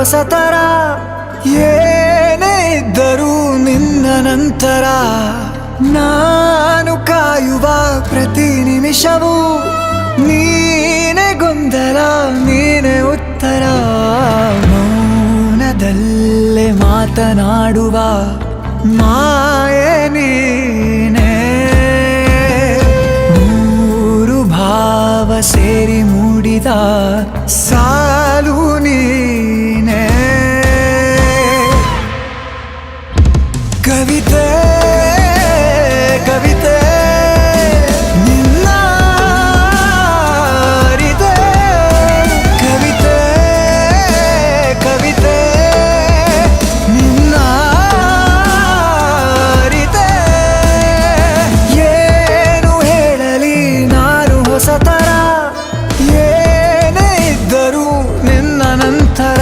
ಹೊಸತರ ಏನೇ ಇದ್ದರೂ ನಿನ್ನ ನಂತರ ನಾನು ಕಾಯುವ ಪ್ರತಿ ನಿಮಿಷವೂ ನೀನೆ ಗೊಂದಲ ನೀನೆ ಉತ್ತರ ಮೌನದಲ್ಲೇ ಮಾತನಾಡುವ ಮಾಯೆ ನೀನೆ ಮೂರು ಭಾವ ಸೇರಿ ಮೂಡಿದ ಸಾಲು ನೀನೆ ಕವಿತೆ ಕವಿತೆ ನಿನ್ನ ಅರಿತೆ ಕವಿತೆ ಕವಿತೆ ನಿನ್ನ ಅರಿತೆ ಏನು ಹೇಳಲಿ ನಾನು ಹೊಸತರ ಏನೇ ಇದ್ದರೂ ನಿನ್ನ ನಂತರ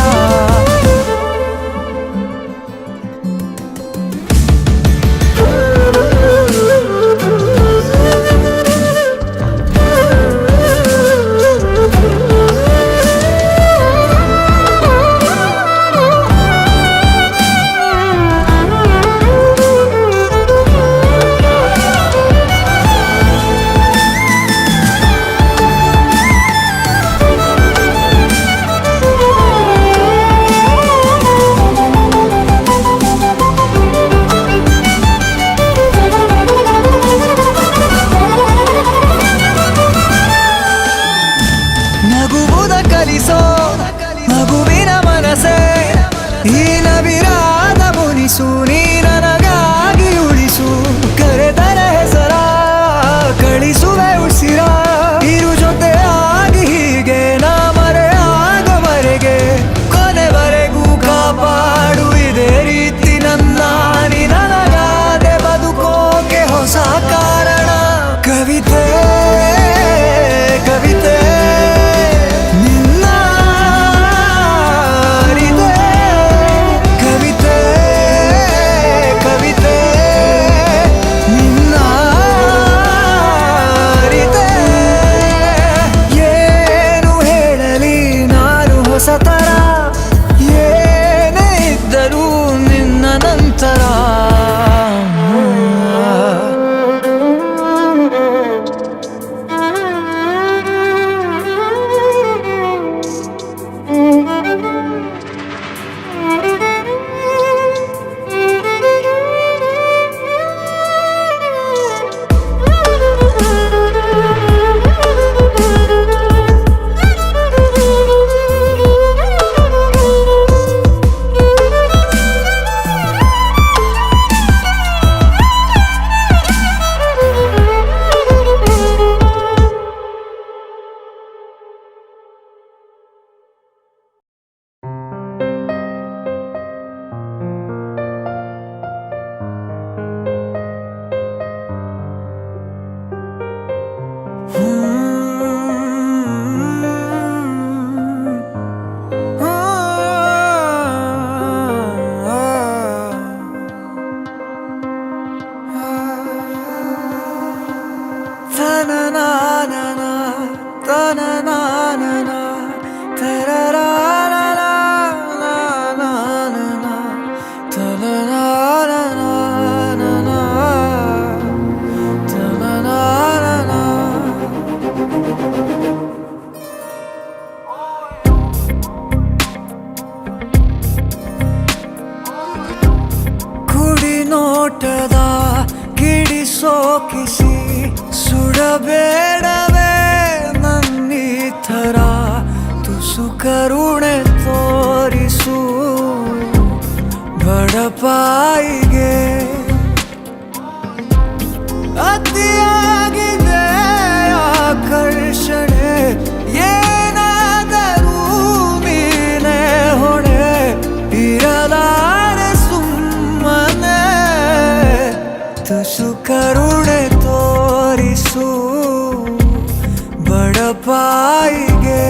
ನಗುವುದ ಕಲಿಸೋ ಮಗುವಿನ ಮನಸೆ ಈ ನವಿರಾದ ಮುನಿಸು ನೀ ನನಗಾಗಿ ಉಳಿಸು ಕರೆದರೆ ಹೆಸರ ಕಳಿಸುವೆ ಉಸಿರ ಇರು ಜೊತೆ ಆಗಿ ಹೀಗೆ ನಾ ಮರೆ ಆಗೋವರೆಗೆ ಕೊನೆವರೆಗೂ ಕಾಪಾಡು ಇದೇ ರೀತಿ ನನ್ನ ನೀ ನನಗಾದೆ ಬದುಕೋಕೆ ಹೊಸ ಕಾರಣ ಕವಿತೆ ಕವಿತೆ ನಿನ್ನ ಅರಿತೆ ಕವಿತೆ ಕವಿತೆ ನಿನ್ನ ಅರಿತೆ ಏನು ಹೇಳಲಿ ನಾನು ಹೊಸತರ ಏನೇ ಇದ್ದರೂ ನಿನ್ನ ನಂತರ ನೋಟದ ಕಿಡಿ ಸೋಕಿಸಿ ಸುಡಬೇಡವೇ ನನ್ನಿ ಥರ ತುಸು ಕರುಣೆ ತೋರಿಸು ಬಡಪಾಯಿಗೆ ಅತಿಯಾಗಿದೆ ಆಕರ್ಷಣೆ ಏನಾದರೂ ನೀನೆ ಹೊಣೆ ಇರಲಾರೆ ಸುಮ್ಮನೆ ತುಸು ಕರುಣೆ ತೋರಿಸು ಬಡಪಾಯಿಗೆ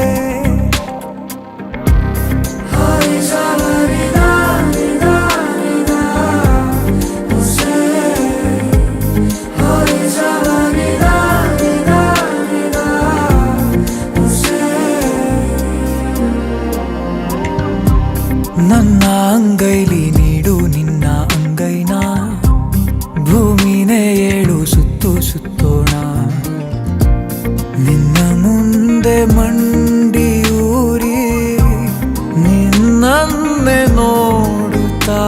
ನೀನೇ ಏಳು ಸುತ್ತು ಸುತ್ತೋಣ, ನಿನ್ನ ಮುಂದೆ ಮಂಡಿಯೂರಿ ನಿನ್ನನ್ನೇ ನೋಡುತ್ತಾ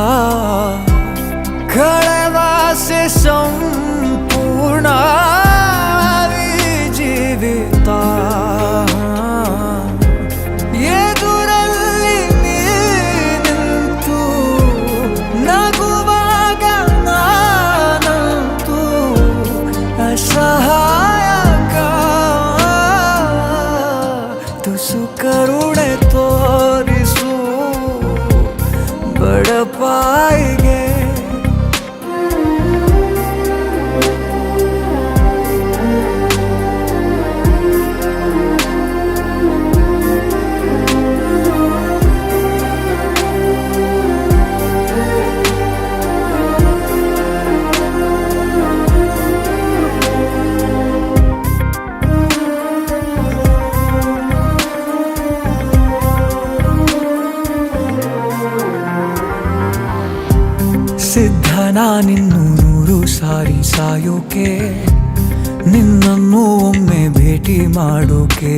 ಕಳೆವಾಸೆ ಸಂಪೂರ್ಣ ಈ ಜೀವಿತ. ಎದುರಲ್ಲಿ ನೀ ನಿಂತು ನಗುವಾಗ ನಾನಂತೂ ಅಸಹಾಯಕ. ತುಸು ಕರುಣೆ ತೋರಿಸು ಬಡಪಾಯಿಗೆ. ಸಿದ್ಧ ನಾನಿನ್ನು 100 ಸಾರಿ ಸಾಯೋಕೆ, ನಿನ್ನನ್ನು ಒಮ್ಮೆ ಭೇಟಿ ಮಾಡೋಕೆ.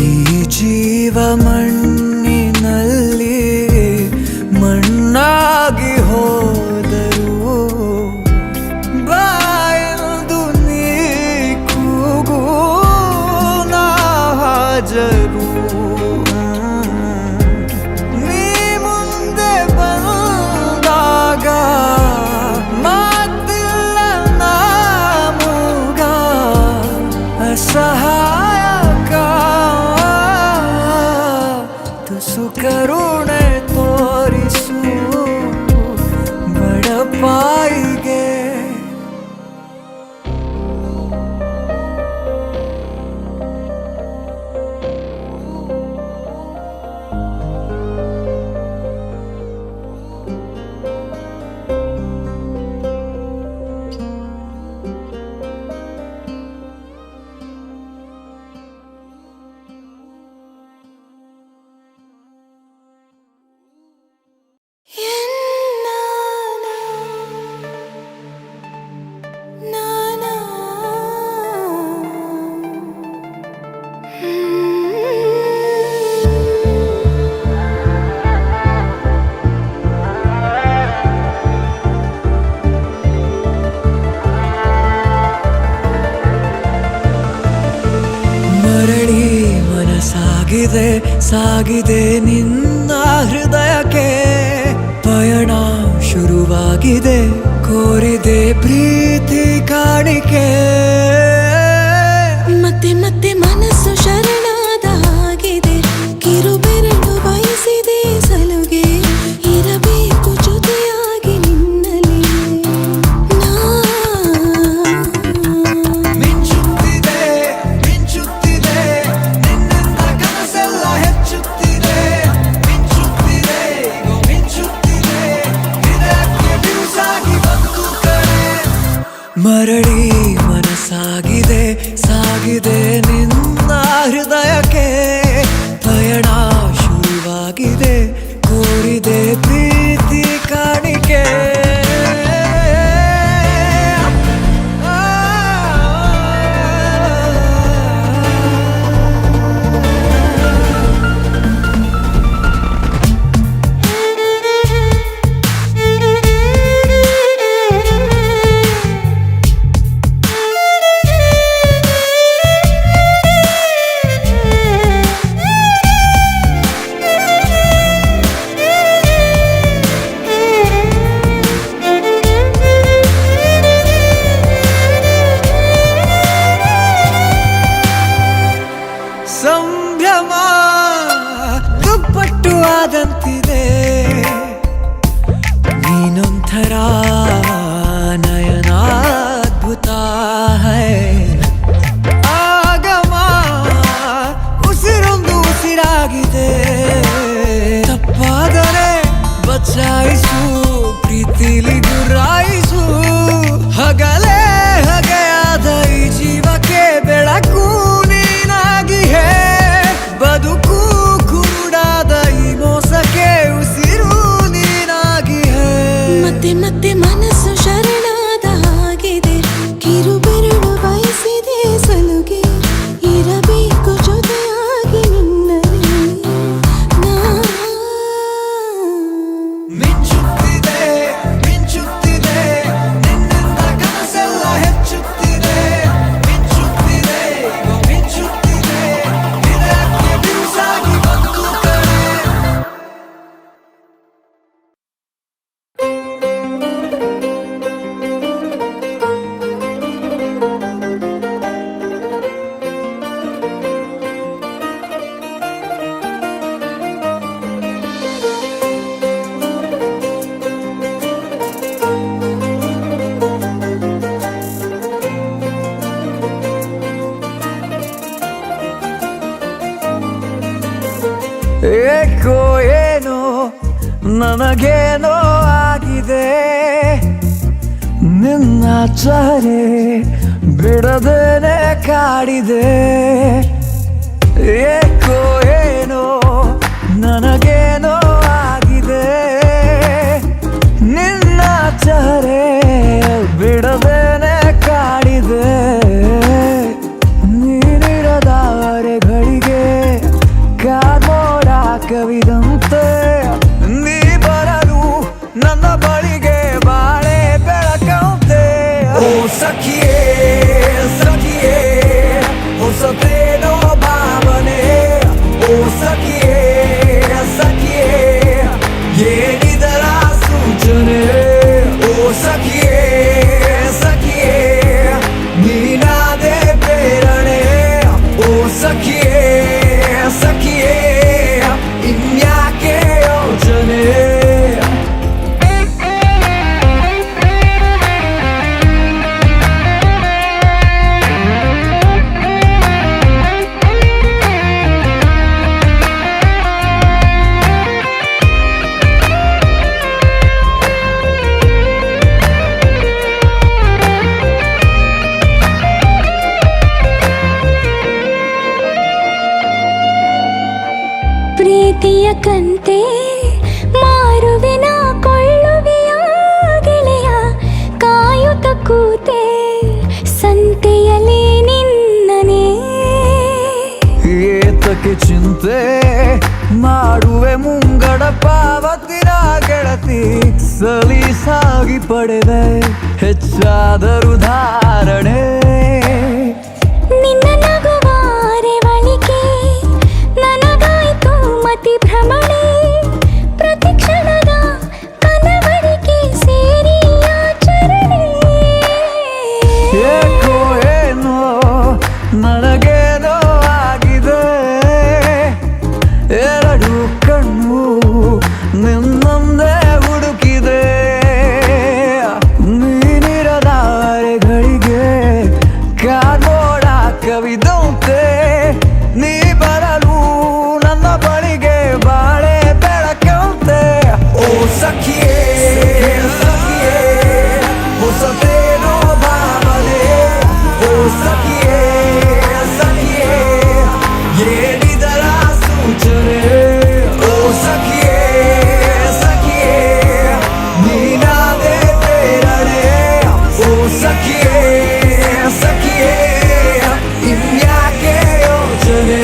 ಈ ಜೀವ ಮಣ್ಣಿನಲ್ಲಿ ಮಣ್ಣಾಗಿ ಹೋದರೂ ಬಾಯದು ನೀ ಕೂಗು ನಾ ಹಾಜರು. ಸಹಾಯಕ ತುಸು ಕರುಣೆ ತೋರಿಸು ಬಡಪಾಯಿಗೆ. ಮರಳಿ ಮನಸಾಗಿದೆ ಸಾಗಿದೆ ನಿನ್ನ ಹೃದಯಕ್ಕೆ. ಪಯಣ ಶುರುವಾಗಿದೆ ಕೋರಿದೆ ಪ್ರೀತಿ ಕಾಣಿಕೆ. ಮತ್ತೆ ಮತ್ತೆ ಮನಸ್ಸು ಶರಣಾದ ಹಾಗಿದೆ, ಕಿರುಬೆರಳು ಬಯಸಿದೆ ಸಲುಗೆ. ಇರಬೇಕು ಜೊತೆಯಾಗಿ ನಿನ್ನಲ್ಲಿ ಮಿಂಚುತ್ತಿದೆ ಮಿಂಚುತ್ತಿದೆ ನಿನ್ನಿಂದ ಕನಸೆಲ್ಲ ಹೆಚ್ಚುತ್ತಿದೆ. ಮಿಂಚುತ್ತಿದೆ ಮಿಂಚುತ್ತಿದೆ ಇದಕ್ಕೆ ಬಿರುಸಾಗಿ ಬಂತು ಕಡೆ. ಮರಳಿ ಮನಸ್ಸಾಗಿದೆ ಸಾಗಿದೆ ನಿನ್ನ ಹೃದಯಕ್ಕೆ. ಪಯಣ ಶುರುವಾಗಿದೆ ಕೋರಿದೆ ಪ್ರೀತಿ ಕಾಣಿಕೆ. ನನಗೇನೋ ಆಗಿದೆ ನಿನ್ನ ಚಹರೆ ಬಿಡದೇನೆ ಕಾಡಿದೆ ಏಕೋ ಏನೋ ನನಗೇನೋ ಆಗಿದೆ ನಿನ್ನ ಚಹರೆ ಬಿಡದೇನೆ ಕಾಡಿದೆ ನೀನಿರದಾವರೆಗಳಿಗೆ ಕಾರ್ಮೋಡ ಕವಿದಂತೆ ನೀ ಬರಲು ನನ್ನ ಬಳಿಗೆ ಬಾಳೆ ಬೆಳಕಂತೆ ಓ ಸಖಿಯೇ ಸಖಿಯೇ ಹೊಸತೇನೋ ಭಾವನೆ ಓ ಸಖಿಯೇ ಸಖಿಯೇ ಏನಿದರ ಸೂಚನೆ ಓ ಸಖಿಯೇ ಸಖಿಯೇ ನೀನಾದೆ ಪ್ರೇರಣೆ ಓ ಸಖಿಯೇ ಸಖಿಯೇ ಇನ್ಯಾಕೆ ಯೋಚನೆ ಪ್ರೀತಿಯ ಕಂತೆ ಮಾರುವೆನ ಕೊಳ್ಳುವೆಯ ಗೆಳೆಯ ಕಾಯುತ್ತ ಕೂತೆ ಸಂತೆಯಲ್ಲಿ ನಿನ್ನನೆ ಏತಕ್ಕೆ ಚಿಂತೆ ಮಾಡುವೆ ಮುಂಗಡ ಪಾವತಿನ ಗೆಳತಿ ಸಲೀಸಾಗಿ ಪಡೆದೆ ಹೆಚ್ಚಾದರೂ ಧಾರಣೆ ನಿನ್ನ ನಗುವಾರೆ ಬಳಿಕೆ ನನಗಾಯ್ತು ಮತಿ ಭ್ರಮಣೆ ಪ್ರತಿ ಕ್ಷಣದ ಕನವರಿಕೆ ಸೇರಿ ಆಚರಣೆ ಏಕೋ ಏನೋ ನನಗೇನೋ ಆಗಿದೆ ಎರಡು ಕಣ್ಣು ನಿನ್ನೊಂದೇ ಹುಡುಕಿದೆ ನೀನಿರದಾರೆಗಳಿಗೆ ಕಾರ್ಮೋಡ ಕವಿದಂತೆ ನೀ ಬರಲು ನನ್ನ ಬಳಿಗೆ ಬಾಳೆ ಬೆಳಕಂತೆ ಓ ಸಖಿಯೇ ಸಖಿಯೇ ಹೊಸತೇನೋ ಭಾವನೆ ಓ ಸಖಿಯೇ ಸಖಿಯೇ ಏನಿದರ ಸೂಚನೆ ಓ ಸಖಿಯೇ ಸಖಿಯೇ ನೀನಾದೆ ಪ್ರೇರಣೆ ಓ ಸಖಿಯೇ ಸಖಿಯೇ ಇನ್ಯಾಕೆ ಯೋಚನೆ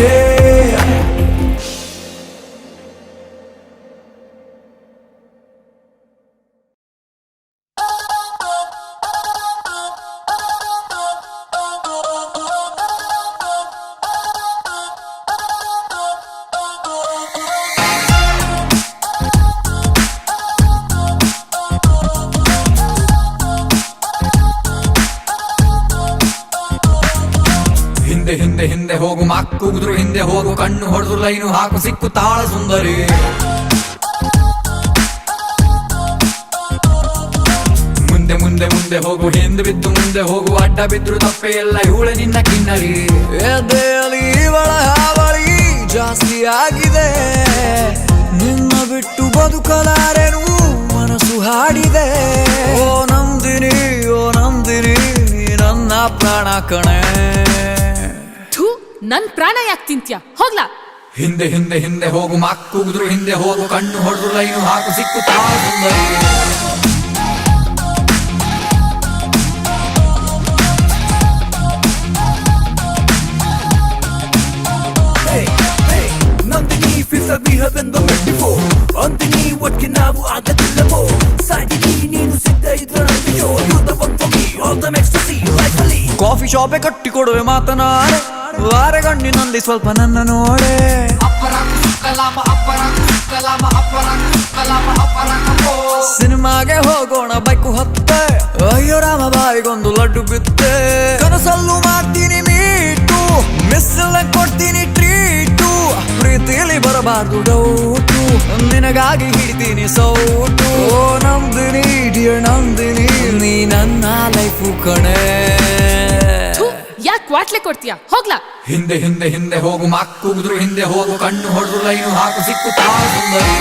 ಹಿಂದೆ ಹಿಂದೆ ಹಿಂದೆ ಹೋಗು ಮಕ್ಕುಗುದ್ರು ಹಿಂದೆ ಹೋಗು ಕಣ್ಣು ಹೊಡೆದು ಲೈನು ಹಾಕು ಸಿಕ್ಕು ತಾಳ ಸುಂದರಿ ಮುಂದೆ ಮುಂದೆ ಮುಂದೆ ಹೋಗು ಹಿಂದೆ ಬಿದ್ದು ಮುಂದೆ ಹೋಗು ಅಡ್ಡ ಬಿದ್ರು ತಪ್ಪೆ ಎಲ್ಲ ಇವಳೆ ನಿನ್ನ ಕಿನ್ನರಿ ಎದೆಯಲ್ಲಿ ಇವಳ ಹಾವಳಿ ಜಾಸ್ತಿ ಆಗಿದೆ ನಿನ್ನ ಬಿಟ್ಟು ಬದುಕಲಾರೆನು ಮನಸ್ಸು ಹಾಡಿದೆ ಓ ನಂದಿನಿ ನೀ ನನ್ನ ಪ್ರಾಣ ಕಣೆ ಥೂ ನನ್ ಪ್ರಾಣ ಯಾಕೆ ತಿಂತ್ಯ ಹೋಗ್ಲಾ ಹಿಂದೆ ಹಿಂದೆ ಹಿಂದೆ ಹೋಗು ಮಕ್ಕುಗುದ್ರು ಹಿಂದೆ ಹೋಗು ಕಣ್ಣು ಹೊಡೆದು ಲೈನು ಹಾಕು ಸಿಕ್ಕು ತಾಳ ಸುಂದರಿ Nandini feels like we haven't met before. Andini, what can ನಾವು ಆಗದಿಲ್ಲವೋ ಸಾಗಿನಿ ನೀನು ಸಿದ್ಧ ಇದ್ರೆ ನಂಗೆ you're the one for me, all the ecstasy like Ali. Coffee ಶಾಪೆ ಕಟ್ಟಿ ಕೊಡುವೆ ಮಾತನಾಡೆ ವಾರಗಣ್ಣಿನಲ್ಲಿ ಸ್ವಲ್ಪ ನನ್ನ ನೋಡೆ ಸಿನಿಮಾಗೆ ಹೋಗೋಣ ಬೈಕು ಹತ್ತೆ ಅಯ್ಯೋ ರಾಮ ಬಾಯಿಗೊಂದು ಲಡ್ಡು ಬಿತ್ತೆ ಕನಸಲ್ಲೂ ಮಾಡ್ತೀನಿ ಮೀಟು ಮಿಸ್ಸಲ್ಲ ಕೊಡ್ತೀನಿ ಟ್ರೀಟು ಪ್ರೀತಿಲಿ ಬರಬಾರ್ದು ಡೌಟು ನಿನಗಾಗಿ ಹಿಡಿತೀನಿ ಸೌಟು ಓ ನಂದಿನಿ ಡಿಯರ್ ನಂದಿನಿ ನೀ ನನ್ನ ಲೈಫು ಕಣೆ ಯಾಕೆ ಕ್ವಾಟ್ಲೆ ಕೊಡ್ತೀಯ ಹೋಗ್ಲಾ ಹಿಂದೆ ಹಿಂದೆ ಹಿಂದೆ ಹೋಗು ಮಕ್ಕುಗುದ್ರು ಹಿಂದೆ ಹೋಗು ಕಣ್ಣು ಹೊಡೆದು ಲೈನು ಹಾಕು ಸಿಕ್ಕು ತಾಳ ಸುಂದರಿ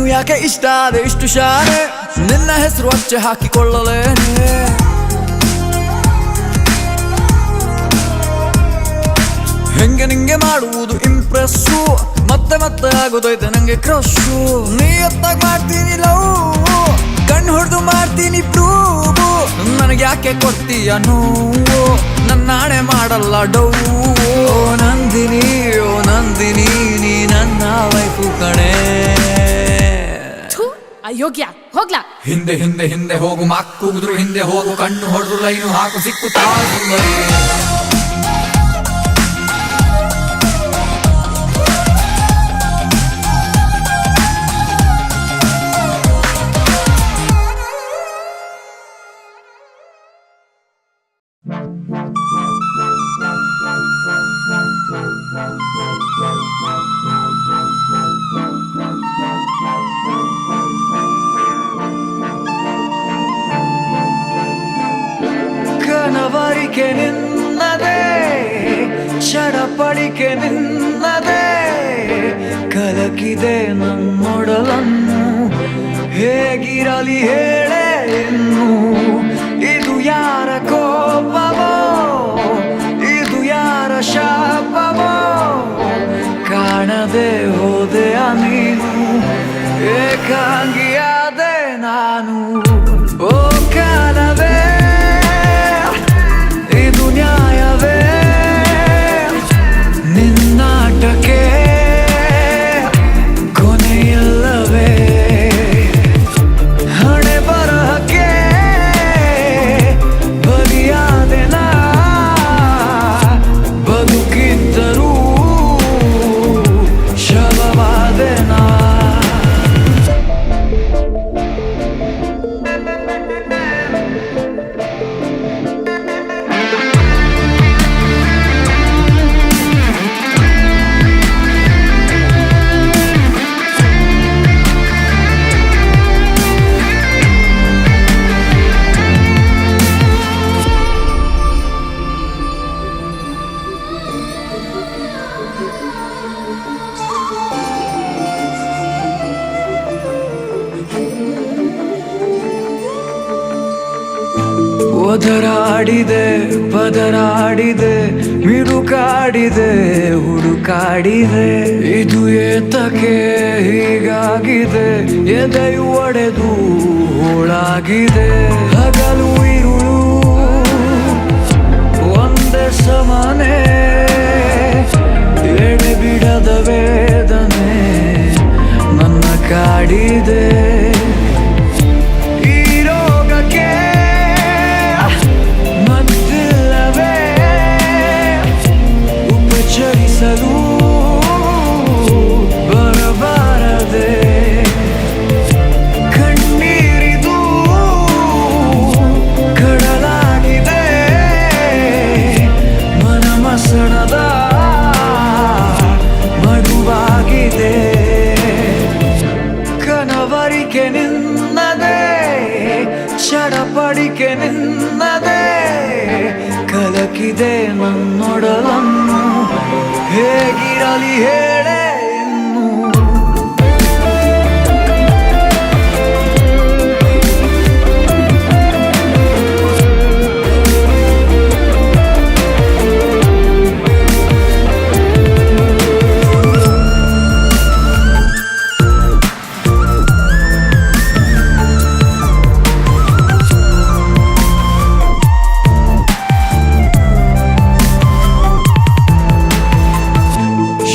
ಯಾಕೆ ಇಷ್ಟ ಆದ ಇಷ್ಟು ಶಾನೆ ನಿನ್ನ ಹೆಸರು ಅಚ್ಚೆ ಹಾಕಿಕೊಳ್ಳಲೇನೆ ಹೆಂಗೆ ನಿಂಗೆ ಮಾಡುವುದು ಇಂಪ್ರೆಸ್ಸು ಮತ್ತೆ ಮತ್ತೆ ಆಗೋದೈತೆ ನಂಗೆ ಕ್ರಶು ನೀ ಎತ್ತಾಗ ಮಾಡ್ತೀನಿ ಲವ್ ಕಣ್ಣು ಹೊಡೆದು ಮಾಡ್ತೀನಿ ಪ್ರೂವು ನನಗೆ ಯಾಕೆ ಕೊಡ್ತೀಯ ನೋವು ನನ್ನ ನಾಣೆ ಮಾಡಲ್ಲ ಡೌ ನಂದಿನಿ ಓ ನಂದಿನಿ ನೀ ನನ್ನ ವೈಫು ಕಣೆ ಥು, ಅಯೋಗ್ಯ ಹೋಗ್ಲಾ. ಹಿಂದೆ ಹಿಂದೆ ಹಿಂದೆ ಹೋಗು ಮಾಕ್ಕುಗುದ್ರು ಹಿಂದೆ ಹೋಗು ಕಣ್ಣು ಹೊಡೆದು ಲೈನು ಹಾಕು ಸಿಕ್ಕುತ್ತಾ ಸುಂದರಿ ಕನವರಿಕೆ ನಿನ್ನದೇ ಚಡಪಡಿಕೆ ನಿನ್ನದೇ ಕಲಕಿದೆ ನನ್ನೊಡಲನ್ನು ಹೇಗಿರಲಿ ಹೇಳೆ ಇನ್ನು ಇದು ಯಾರ ಕೋಪವೋ ಇದು ಯಾರ ಶಾಪವೋ ಕಾಣದೆ ಹೋದೆಯ ನೀನು ಏಕಾಂಗಿಯಾದೆ ನಾನು ಓ ಕಾಲವೇ ಇದು ನ್ಯಾಯವೇ ನಿನ್ನಾಟಕ್ಕೆ ಕೊನೆಯಿಲ್ಲವೇ ಹಣೆ ಬರಹಕ್ಕೆ ಬಲಿಯಾದೆ ನಾ ಬದುಕಿದ್ದರೂ ಶವವಾದೆ ನಾ ಒದರಾಡಿದೆ ಬದರಾಡಿದೆ ಮಿಡುಕಾಡಿದೆ ಹುಡುಕಾಡಿದೆ ಇದು ಏತಕ್ಕೆ ಹೀಗಾಗಿದೆ ಎದೆಯು ಒಡೆದು ಹೋಳಾಗಿದೆ ಹಗಲು ಇರುಳು ಒಂದೇ ಸಮಾನೆ ಎಡೆ ಬಿಡದ ವೇದನೆ ನನ್ನ ಕಾಡಿದೆ ಉಪಚರಿಸಲು ಬರಬಾರದೆ ಕಣ್ಣೀರಿದು ಕಡಲಾಗಿದೆ ಮನಮಸಣದ ಮಡುವಾಗಿದೆ ಕನವರಿಕೆ ನಿನ್ನದೇ ಚಡಪಡಿಕೆ ನಿನ್ನದೇ ಕಲಕಿದೆ ನನ್ನೊಡಲನ್ನು ಹೇಗಿರಲಿ ಹೇಳೆ ಇನ್ನು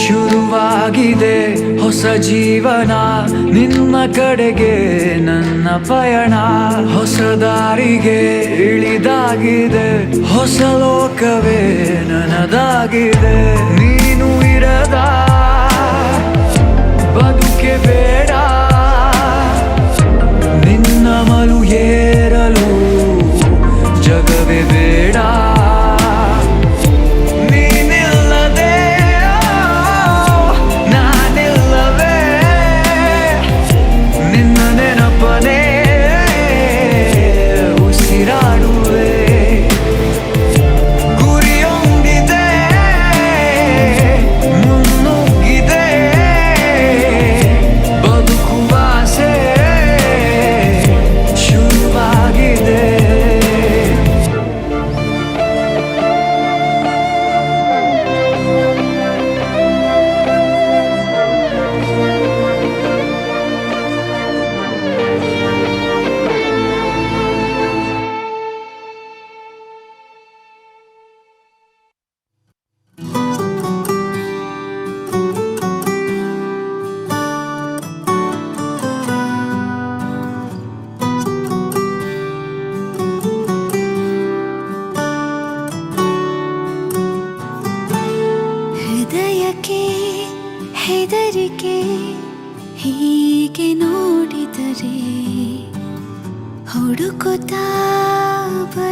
ಶುರುವಾಗಿದೆ ಹೊಸ ಜೀವನ ನಿನ್ನ ಕಡೆಗೆ ನನ್ನ ಪಯಣ ಹೊಸ ದಾರಿಗೆ ಇಳಿದಾಗಿದೆ ಹೊಸ ಲೋಕವೇ ನನದಾಗಿದೆ ನೀನು ಇರದ ಬದುಕೆ ಬೇಡ ನಿನ್ನ ಮಲು ಏರಲು ಜಗವೇ ಬೇಡ ಮುನ್ನುಗ್ಗುವೆ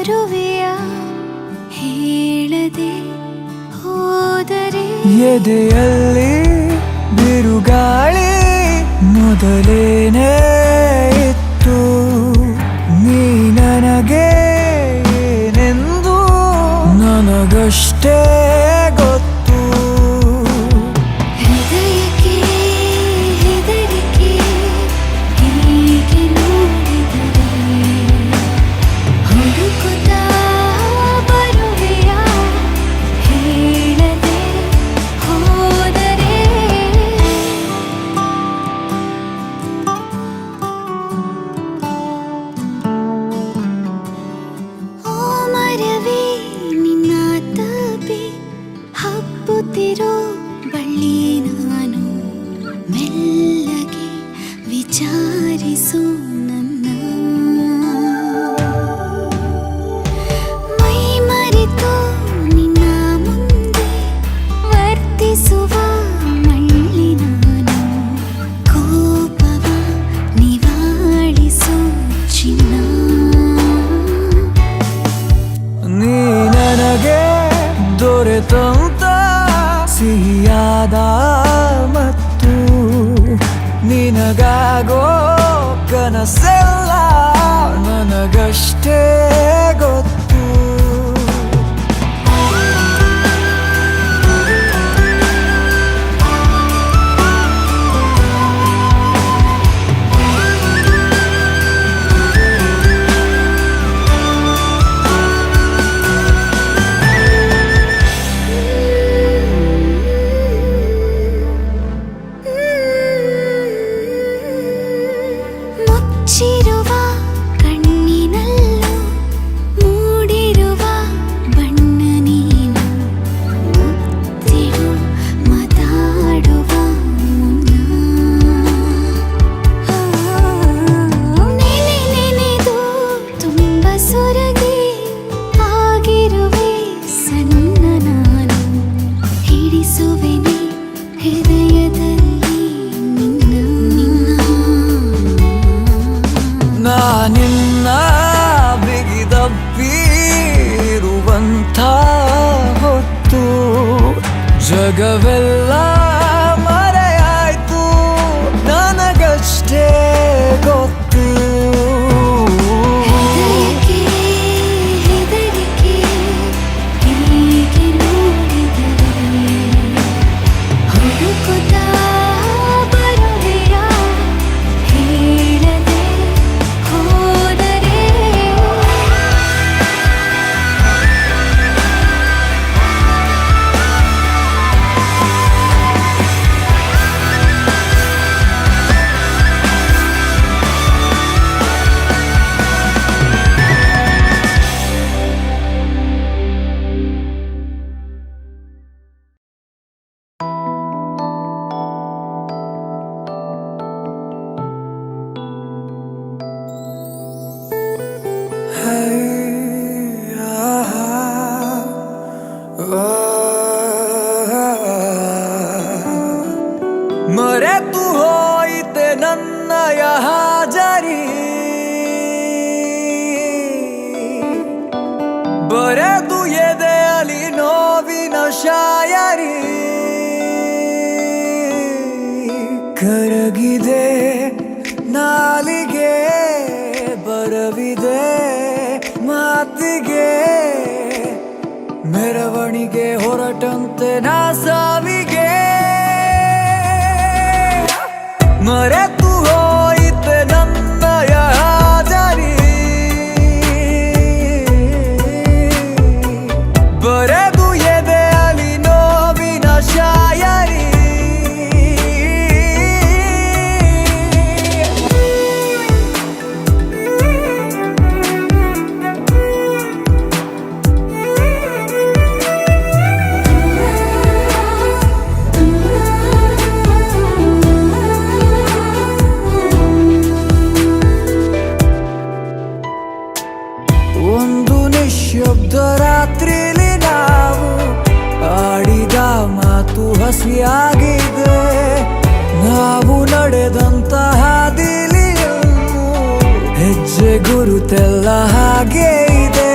ಬರುವೆಯ ಹೇಳದೆ ಹೋದರೆ ಎದೆಯಲ್ಲಿ ಬಿರುಗಾಳಿ ಮೊದಲೇನೇ ಇತ್ತು ನೀ ನನಗೆ ಏನೆಂದು ನನಗಷ್ಟೇ ಗೊತ್ತು ಹೃದಯಕ್ಕೆ ಹೆದರಿಕೆ ಹೀಗೆ ನೋಡಿದರೆ ಹುಡುಕುತ್ತಾ ಬರುವೆಯ ಹೇಳದೆ ಹೋದರೆ ಓ ಮರವೇ ನಿನ್ನ ತಪೆ ಹಬ್ಬುತ್ತಿರೋ ಬಳ್ಳಿ ನಾನು ಮೆಲ್ಲಗೆ ವಿಚಾರಿಸು ನನ್ನ ಮೈ ಮರೆತು ನಿನ್ನ ಮುಂದೆ ವರ್ತಿಸುವ ಮಳ್ಳಿ ನಾನು ಕೋಪವ ನಿವಾಳಿಸು ಚಿನ್ನ ನೀ ನನಗೆ ದೊರೆತಂತ ಸಿಹಿಯಾದ ಮತ್ತು ನಿನಗಾಗೋ ಕನಸೆಲ್ಲ ನನಗಷ್ಟೇ ಗೊತ್ತು ಮುಚ್ಚಿರುವ ಕಣ್ಣಿನಲ್ಲೂ ಮೂಡಿರುವ ಬಣ್ಣ ನೀನು ಮುತ್ತಿಡು ಮಾತಾಡುವ ಮುನ್ನ ನೆನೆದು ತುಂಬ ಸೊರಗಿ ಆಗಿರುವೆ ಸಣ್ಣ ನಾನು ಹಿಡಿಸುವೆನೆ ಹೃದಯದಲ್ಲಿ ನಿನ್ನ ನಾನಿನ್ನ ಬಿಗಿದಪ್ಪಿರುವಂಥ ಹೊತ್ತು ಜಗವೆಲ್ಲ ಮರೆಯಾಯ್ತು ನನಗಷ್ಟೇ ಗೊತ್ತು ಹೃದಯಕ್ಕೆ ಹೆದರಿಕೆ ಹೀಗೆ ನೋಡಿದರೆ ಹುಡುಕುತ್ತಾ ಬರುವೆಯ ಹೇಳದೆ ಹೋದರೆ ಮರೆತು ಹೋಯಿತೆ ನನ್ನಯ ಹಾಜರಿ ಬರೆದು ಎದೆಯಲ್ಲಿ ನೋವಿನ ಶಾಯರಿ ಕರಗಿದೆ ನಾಲಿಗೆ ಬರವಿದೆ ಮಾತಿಗೆ ಮೆರವಣಿಗೆ ಹೊರಟಂತೆ ನಾ ಸಾವಿಗೆ ಮರೆತು ಹೋಯಿತೆ ನನ್ನಯ ಹಾಜರಿ ಬರೆದು ಎದೆಯಲ್ಲಿ ನೋವಿನ ಶಾಯರಿ ಒಂದು ನಿಶ್ಶಬ್ದ ರಾತ್ರಿಲಿ ನಾವು ಆಡಿದ ಮಾತು ಹಸಿಯಾಗಿದೆ ನಾವು ನಡೆದಂತಹ ಹಾದಿಲಿ ಹೆಜ್ಜೆ ಗುರುತೆಲ್ಲ ಹಾಗೆ ಇದೆ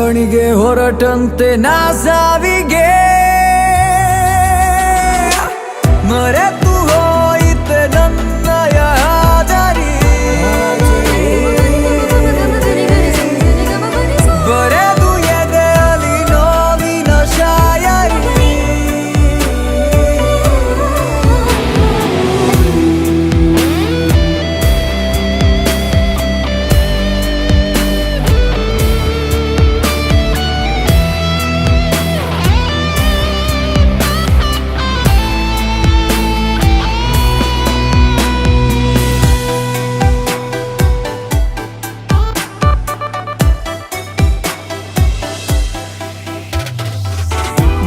ಮೆರವಣಿಗೆ ಹೊರಟಂತೆ ನಾ ಸಾವಿಗೆ ಮರೆತು ಹೋಯಿತೆ ನನ್ನಯ ಹಾಜರಿ ಬರೆದು ಎದೆಯಲ್ಲಿ ನೋವಿನ ಶಾಯರಿ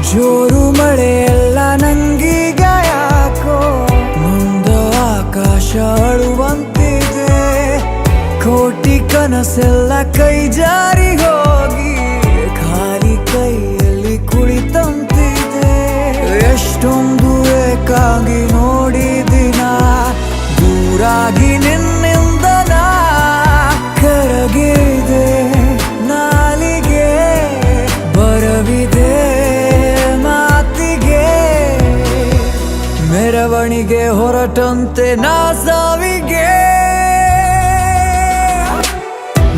ಜೋರು ಮಳೆಯೆಲ್ಲ ನಂಗೀಗ ಯಾಕೋ ಮುಂದ ಆಕಾಶ ಅಳುವಂತಿದೆ ಕೋಟಿ ಕನಸೆಲ್ಲ ಕೈ ಜಾರಿ ಹೋಗಿ ಖಾಲಿ ಕೈಯಲ್ಲಿ ಕುಳಿತಂತಿದೆ ಎಷ್ಟೊಂದು ಏಕಾಗಿ ನೋಡಿದಿನ ದೂರಾಗಿ ನಿನ್ನಿಂದ ನಾ ಕರಗಿದೆ ನಾಲಿಗೆ ಬರವಿದೆ ಮಾತಿಗೆ ಮೆರವಣಿಗೆ ಹೊರಟಂತೆ ನಾ ಸಾವಿಗೆ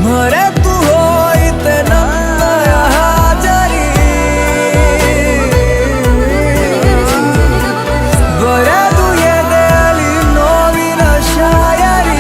ಮರೆತು ಹೋಯಿತೆ ನನ್ನಯ ಹಾಜರಿ ಬರೆದು ಎದೆಯಲ್ಲಿ ನೋವಿನ ಶಾಯರಿ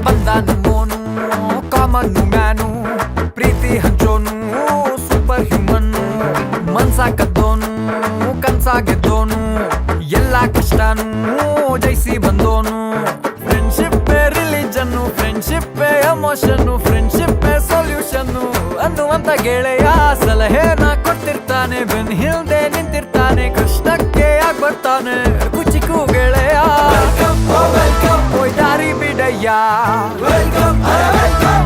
ಬಂದ ನಮ್ಮೋನು ಕಾಮನ್ನು ಮ್ಯಾನು ಪ್ರೀತಿ ಹಂಚೋನು ಸೂಪರ್ ಹ್ಯೂಮನ್ನು ಮನ್ಸ ಕದ್ದೋನು ಕನ್ಸ ಗೆದ್ದೋನು ಎಲ್ಲ ಕಷ್ಟನು ಜಯಿಸಿ ಬಂದೋನು friendship religion friendship emotion friendship ಸೊಲ್ಯೂಷನ್ನು ಅನ್ನುವಂತ ಗೆಳೆಯ ಸಲಹೆನ ಕೊಟ್ಟಿರ್ತಾನೆ ಬೆನ್ ಹಿಂದೆ ನಿಂತಿರ್ತಾನೆ ಕಷ್ಟಕ್ಕೆ ಯಾಕೆ ಬರ್ತಾನೆ ಕುಚಿಕು ಗೆಳೆಯ ದಾರಿ ಬಿಡಯ್ಯ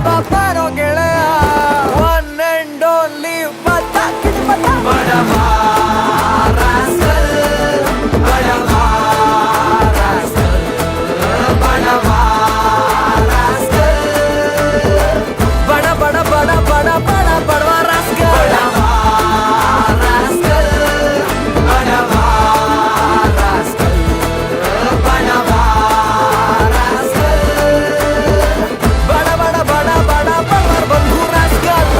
ಪಾಪರೋ ಗೆಳೆಯ ಒನ್ ಅಂಡ್ ಓನ್ಲಿ ಬಡವ ರಾಸ್ಕಲ್ ಬಡವ ರಾಸ್ಕಲ್ ಬಡವ ರಾಸ್ಕಲ್ ಬಡ ಬಡ ಬಡ ಬಡ ಬಡ ಬಡವ ರಾಸ್ಕಲ್ ಬಡವ ರಾಸ್ಕಲ್ ಬಡವ ರಾಸ್ಕಲ್ ಬಡವ ಬಡ ಬಡ ಬಡ ಬಡ ಬಡ ಬಂಧು ರಾಸ್ಕಲ್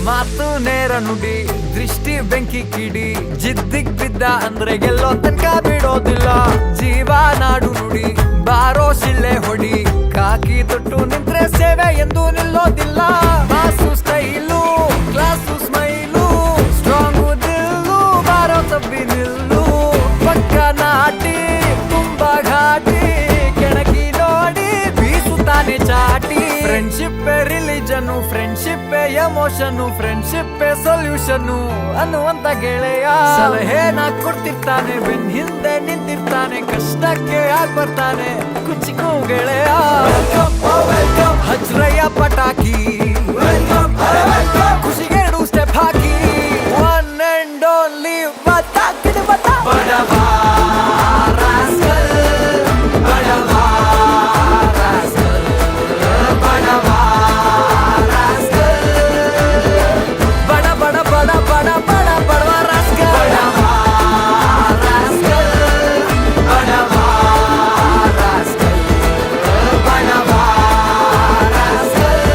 ಮಾತು ನೇರ ನುಡಿ ದೃಷ್ಟಿ ಬೆಂಕಿ ಕಿಡಿ ಜಿದ್ದಿಗ್ ಬಿದ್ದ ಅಂದ್ರೆ ಗೆಲ್ಲೋ ತನಕ ಬಿಡೋದಿಲ್ಲ ಜೀವ ನಾಡು ನುಡಿ ಬಾರೋ ಶಿಳ್ಳೆ ಹೊಡಿ ಕಾಕಿ ತೊಟ್ಟು ನಿಂತ್ರೆ ಸೇವೆ ಎಂದು ನಿಲ್ಲೋದಿಲ್ಲ ಮಾಸು style class smile strong Dillu ಬಾರೋ ತಬ್ಬಿ ನಿಲ್ಲು ಪಕ್ಕ ನಾಟಿ ತುಂಬಾ ಘಾಟಿ ಕೆಣಕಿ ನೋಡಿ ಬೀಸುತ್ತಾನೆ ಚಾಟಿ friendship religion friendship emotion friendship ಸೊಲ್ಯೂಷನ್ನು ಅನ್ನುವಂತ ಗೆಳೆಯ ಸಲಹೆನ ಕೊಡ್ತಿರ್ತಾನೆ ಬೆನ್ ಹಿಂದೆ ನಿಂತಿರ್ತಾನೆ ಕಷ್ಟಕ್ಕೆ ಯಾಕೆ ಬರ್ತಾನೆ ಕುಚಿಕು ಗೆಳೆಯ ಹಜ್ರಯ್ಯ ಪಟಾಕಿ ಖುಷಿಗೆ 2 step hockey one and only ಬಡವ ರಾಸ್ಕಲ್ ಬಡವ ರಾಸ್ಕಲ್ ಬಡವ ರಾಸ್ಕಲ್ ಬಡ ಬಡ ಬಡ ಬಡ ಬಡ ಬಡವ ರಾಸ್ಕಲ್ ಬಡವ ರಾಸ್ಕಲ್ ಬಡವ ರಾಸ್ಕಲ್ ಬಡವ ರಾಸ್ಕಲ್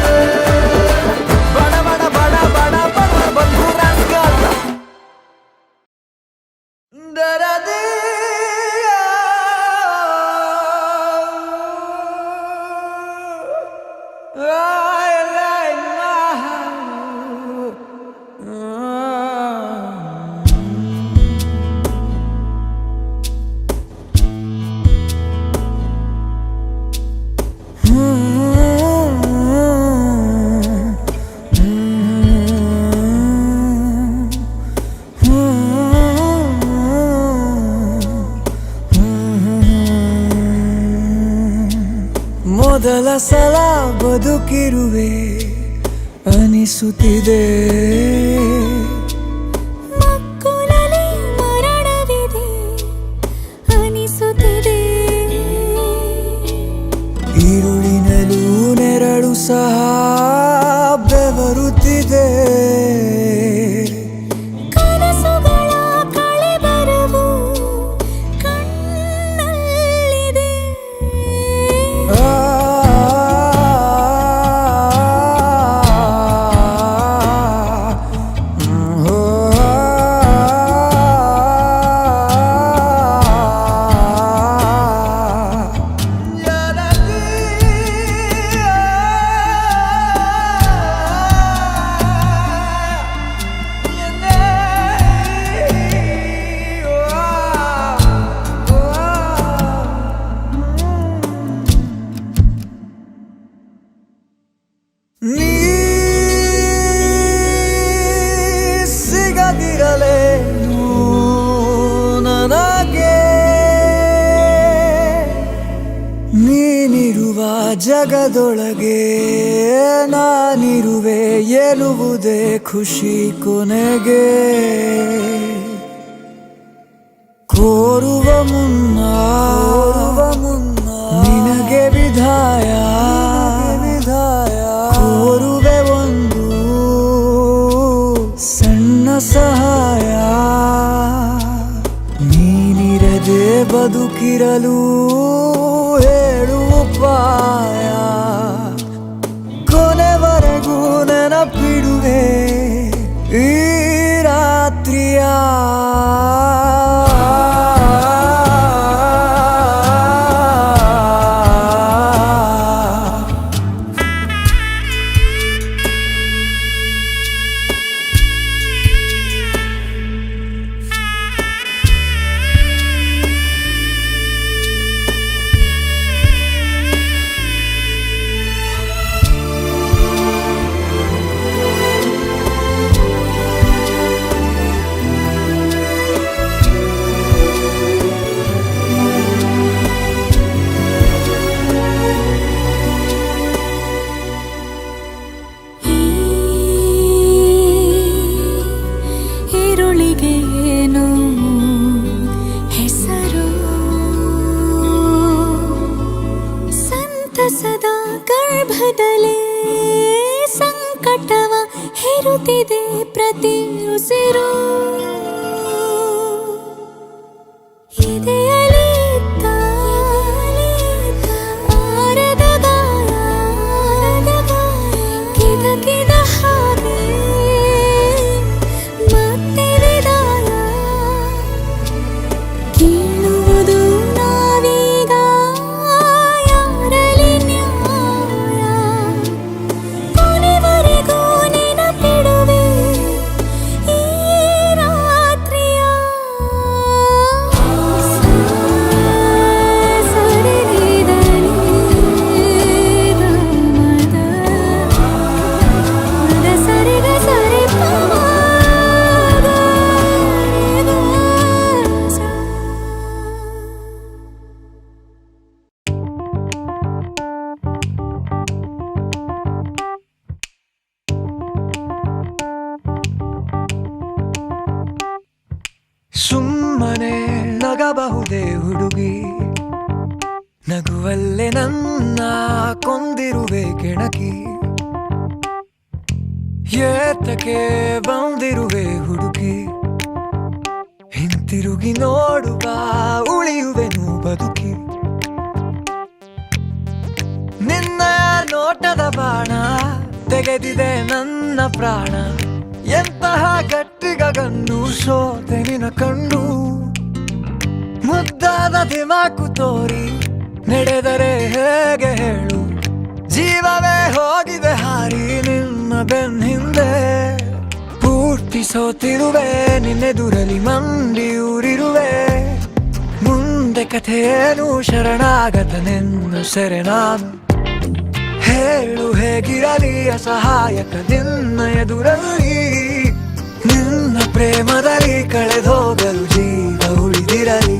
ಬಡ ಬಡ ಬಡ ಬಡ ಬಡ ಬಂಧು ರಾಸ್ಕಲ್ ದರದೇ ಮೊದಲ ಸಲ ಬದುಕಿರುವೆ ಅನಿಸುತ್ತಿದೆ. ಮಕ್ಕಳಲ್ಲಿ ಮರಣವಿದೆ ಅನಿಸುತ್ತಿದೆ. ಈರುಳಿನಲ್ಲೂ ನೆರಳು ಸಹ ಬೆವರುತ್ತಿದೆ. ಕನಸುಗಳ ಕಳೆಬರವು ಕಣ್ಣಲ್ಲಿದೆ. ನೀ ಸಿಗದಿರಲೇನು ನನಗೆ, ನೀನಿರುವ ಜಗದೊಳಗೆ ನಾನಿರುವೆ ಎನ್ನುವುದೇ ಖುಷಿ ಕೊನೆಗೆ. ಕೋರುವ ಮುನ್ನ ನಿನಗೆ ವಿದಾಯ ಕೋರುವೆ ಒಂದು ಸಣ್ಣ ಸಹಾಯ. ನೀನಿರದೆ ಬದುಕಿರಲು ಹೇಳು ಉಪಾಯ. ಕೊನೆವರೆಗೂ ನೆನಪಿಡುವೆ ಈ ರಾತ್ರಿಯ. ಈರುಳಿಗೇನು ಹೆಸರು, ಸಂತಸದ ಗರ್ಭದಲ್ಲೇ ಸಂಕಟವ ಹೇರುತ್ತಿದೆ ಪ್ರತಿ ಉಸಿರು. ಇದೆಯಲಿ ಆರದ ಗಾಯ ಕಿದಕಿದ ಹಾಗೆ ಮತ್ತೆ ವಿದಾಯ. ಕೇಳುವುದು ನಾವೀಗ ಯಾರಲ್ಲಿ ನ್ಯಾಯ. ಕೊನೆವರೆಗೂ ನೆನಪಿಡುವೆ ಈ ರಾತ್ರಿಯ. ಸುಮ್ಮನೆ ನಗಬಹುದೇ ಹುಡುಗಿ, ನಗುವಲ್ಲೇ ನನ್ನ ಕೊಂದಿರುವೆ ಕೆಣಕಿ. ಏತಕ್ಕೆ ಬಂದಿರುವೆ ಹುಡುಗಿ, ಹಿಂತಿರುಗಿ ನೋಡುವ ಉಳಿಯುವೆನು ಬದುಕಿ. ನಿನ್ನ ನೋಟದ ಬಾಣ ತೆಗೆದಿದೆ ನನ್ನ ಪ್ರಾಣ. ಎಂತಹ ಗಟ್ಟಿಗನ್ನು ಸೋತೆ ನಿನ ಕಂಡು. ಮುದ್ದಾದ ದಿಮಾಕು ತೋರಿ ನಡೆದರೆ ಹೇಗೆ ಹೇಳು. ಜೀವವೇ ಹೋಗಿದೆ ಹಾರಿ ನಿನ್ನ ಬೆನ್ನಿಂದೆ. ಪೂರ್ತಿ ಸೋತಿರುವೆ ನಿನ್ನೆದುರಲಿ ಮಂಡಿಯೂರಿರುವೆ. ಮುಂದೆ ಕಥೆಯೇನು ಶರಣಾಗತ ನಿನ್ನ ಸೆರೆ ನಾನು. ಹೇಳು ಹೇಗಿರಲಿ ಅಸಹಾಯಕ ನಿನ್ನ ಎದುರಲ್ಲಿ. ನಿನ್ನ ಪ್ರೇಮದಲ್ಲಿ ಕಳೆದೋಗಲು ಜೀವ ಉಳಿದಿರಲಿ.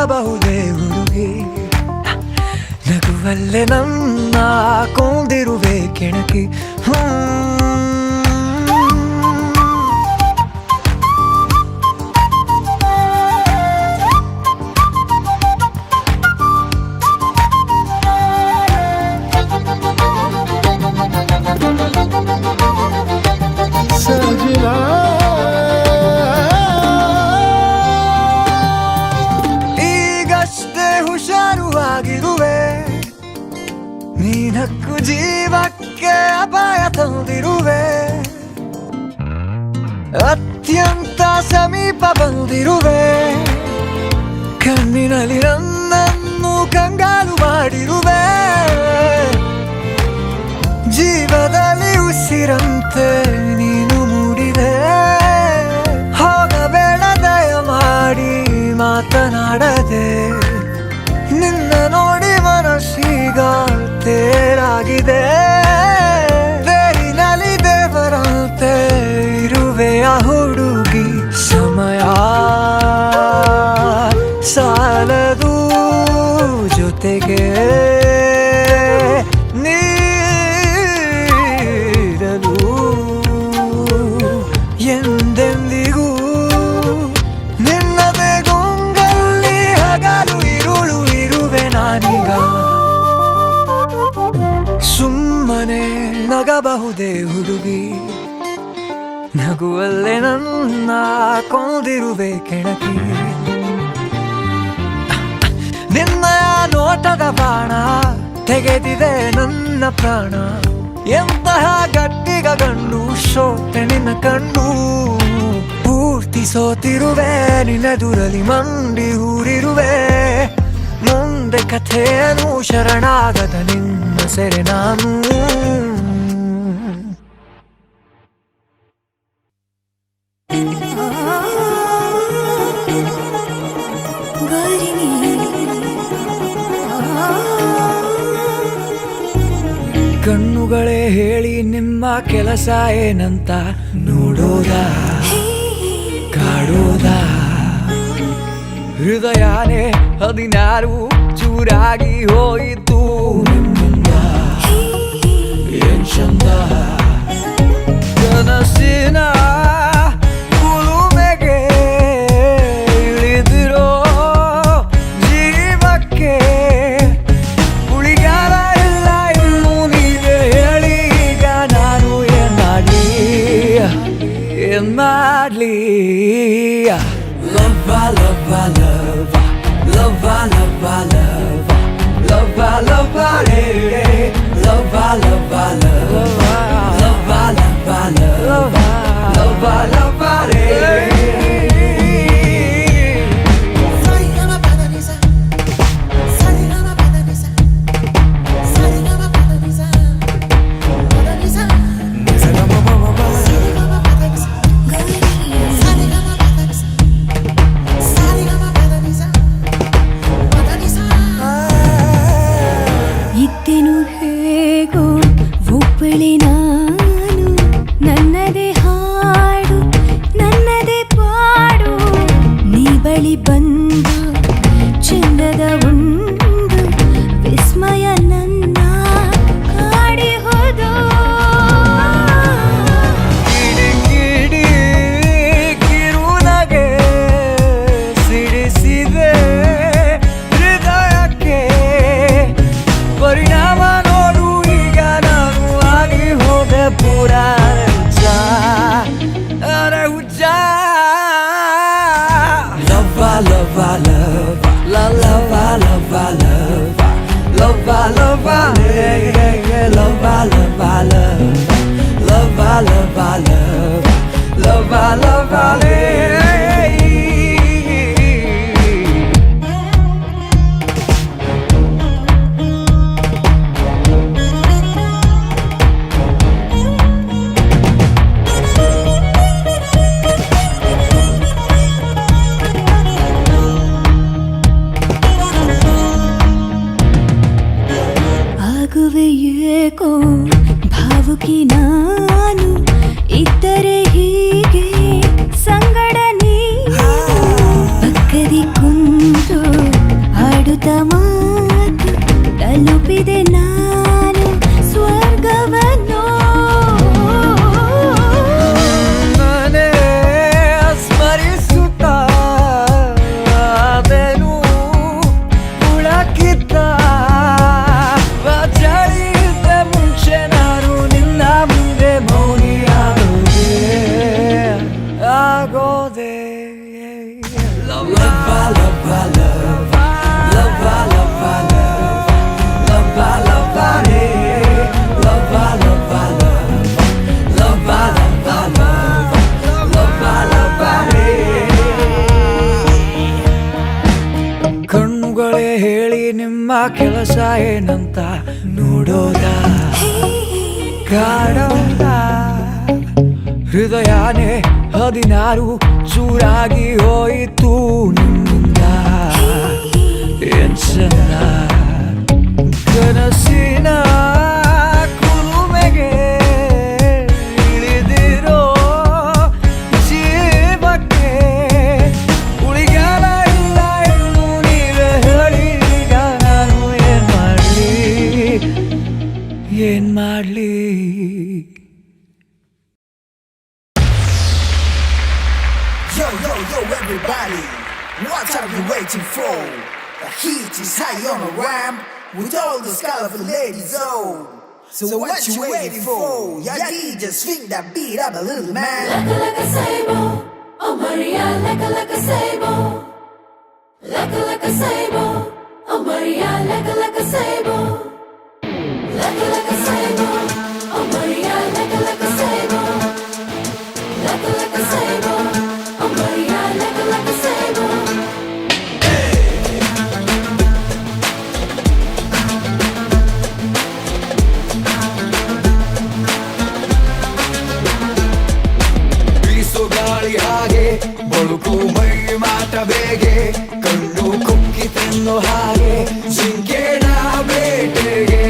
ನಗಬಹುದೇ ಹುಡುಗಿ ನಗುವಲ್ಲೇ ನನ್ನ ಕೊಂದಿರುವೆ ಕೆಣಕಿ ಈಗಷ್ಟೇ ಹುಷಾರು ಆಗಿರುವೆ ನೀನಕ್ಕು ಜೀವಕ್ಕೆ ಅಪಾಯ ತಂದಿರುವೆ ಅತ್ಯಂತ ಸಮೀಪ ಬಂದಿರುವೆ ಕಣ್ಣಿನಲ್ಲಿ ನನ್ನನ್ನು ಕಂಗಾಲು ಮಾಡಿರುವೆ ಜೀವದಲ್ಲಿ ಉಸಿರಂತೆ ನೀನು ಮೂಡಿದೆ ಹೋಗಬೇಡ ದಯ ಮಾಡಿ ಮಾತನಾಡದೆ ನಿನ್ನ ನೋಡಿ ಮನಸ್ಸೀಗ ತೇರಾಗಿದೆ ಬೇರಿನಲ್ಲಿ ದೇವರಂತೆ ಇರುವೆಯ ಹುಡುಗಿ ಸಮಯ ಸಾಲದು ಜೊತೆಗೆ ನೀಡಲು ಎಂದೆಂದಿಗೂ ನಿನ್ನದೇ ಗೊಂಗಲ್ಲಿ ಹಗಲು ಇರುಳು ಇರುವೆ ನಾನೀಗ ಸುಮ್ಮನೆ ನಗಬಹುದೇ ಹುಡುಗಿ ನಗುವಲ್ಲೇ ನನ್ನ ಕೊಂದಿರುವೆ ಕೆಣಕಿ ನಿನ್ನ ನೋಟದ ಬಾಣ ತೆಗೆದಿದೆ ನನ್ನ ಪ್ರಾಣ ಎಂತಹ ಗಟ್ಟಿಗ ಗಂಡು ಶೋಟೆ ನಿನ್ನ ಕಣ್ಣು ಪೂರ್ತಿ ಸೋತಿರುವೆ ನಿನ್ನೆದುರಲಿ ಮಂಡಿ ಊರಿರುವೆ ಮುಂದೆ ಕಥೆಯನ್ನು ಶರಣಾಗದ ನಿನ್ನ ಸೆರೆ ನಾನು ಕಣ್ಣುಗಳೇ ಹೇಳಿ ನಿಮ್ಮ ಕೆಲಸ ಏನಂತ ನೋಡೋದ ಕಾಡೋದ ಹೃದಯನೇ 16 ಚೂರಾಗಿ ಹೋಯಿತು ನಿಮ್ಮಿಂದ ಏನ್ ಚಂದ ಕನಸಿನ ಕುಲುಮೆಗೆ ಇಳಿದಿರೋ ಜೀವಕ್ಕೆ ಉಳಿಗಾಲ ಇಲ್ಲ ಇನ್ನು ನೀವೇ ಹೇಳಿ ಈಗ ನಾನು ಏನ್ ಮಾಡ್ಲಿ Love, love, love, love, love, love, love, love, love, ಇತ್ತೆನು ಹೇಗೋ ಒಬ್ಬಳೆ ನಾನು ನನ್ನದೇ ಹಾಡು ನನ್ನದೇ ಪಾಡು ನೀ ಬಳಿ ಬಂದ ಚಂದದ ಒಂದು ವಿಸ್ಮಯ ನನ್ನ ಕಾಡಿ ಹೋದೋ ಕಿಡಿ ಕಿರುನಗೆ ಸಿಡಿಸಿದೆ ಹೃದಯಕ್ಕೆ ಪರಿಣಾಮ ನೋಡು ಈಗ ನಾನು ಆಗಿ ಹೋದೆ ಪೂರ ಹುಚ್ಚ ಅರೆ ಹುಚ್ಚ ಲವ್ವ ಲವ್ವ ಲವ್ವ ಲವ್ವ ಲವ್ವ ಲವ್ವ ಲವ್ವ ಲವ್ವ ಲವ್ವ ಲವ್ವ ಲವ್ವ ಲವ್ವ ಲವ್ವ ಆಗುವೆ ಏಕೋ ಭಾವುಕಿ ನಾನು ಇದ್ದರೆ ಹೀಗೆ ಸಂಗಡ ಕೆಲಸ ಏನಂತ ನೋಡೋದ ಕಾಡೋದ ಹೃದಯನೇ 16 ಚೂರಾಗಿ ಹೋಯಿತು ನಿನ್ನಿಂದ ಏನ್ ಚಂದ ಕನಸಿನ ಕುಲುಮೆಗೆ ಇಳಿದಿರೋ ಜೀವಕ್ಕೆ ಉಳಿಗಾಲ ಇಲ್ಲ ಇನ್ನು ನೀವೇ ಹೇಳಿ ಈಗ ನಾನು ಏನ್ ಮಾಡ್ಲಿ Yo, yo, yo, everybody, what are you waiting for? The heat is high on the ramp with all those colorful ladies, oh. So what you waiting for? Yeah, DJ, swing that beat up a little, man. Like a sable, oh Maria, like a sable. Like a sable, oh Maria, like a sable. Like a sable, oh Maria, like a sable. Like a sable, oh Maria, like a sable. ಬೀಸೋ ಗಾಳಿ ಹಾಗೆ ಬಳುಕು ಮೈ ಮಾಟ ಬೇಗೆ ಕಣ್ಣು ಕುಕ್ಕಿ ತಿನ್ನೋ ಹಾಗೆ ಜಿಂಕೆನ ಬೇಟೆಗೆ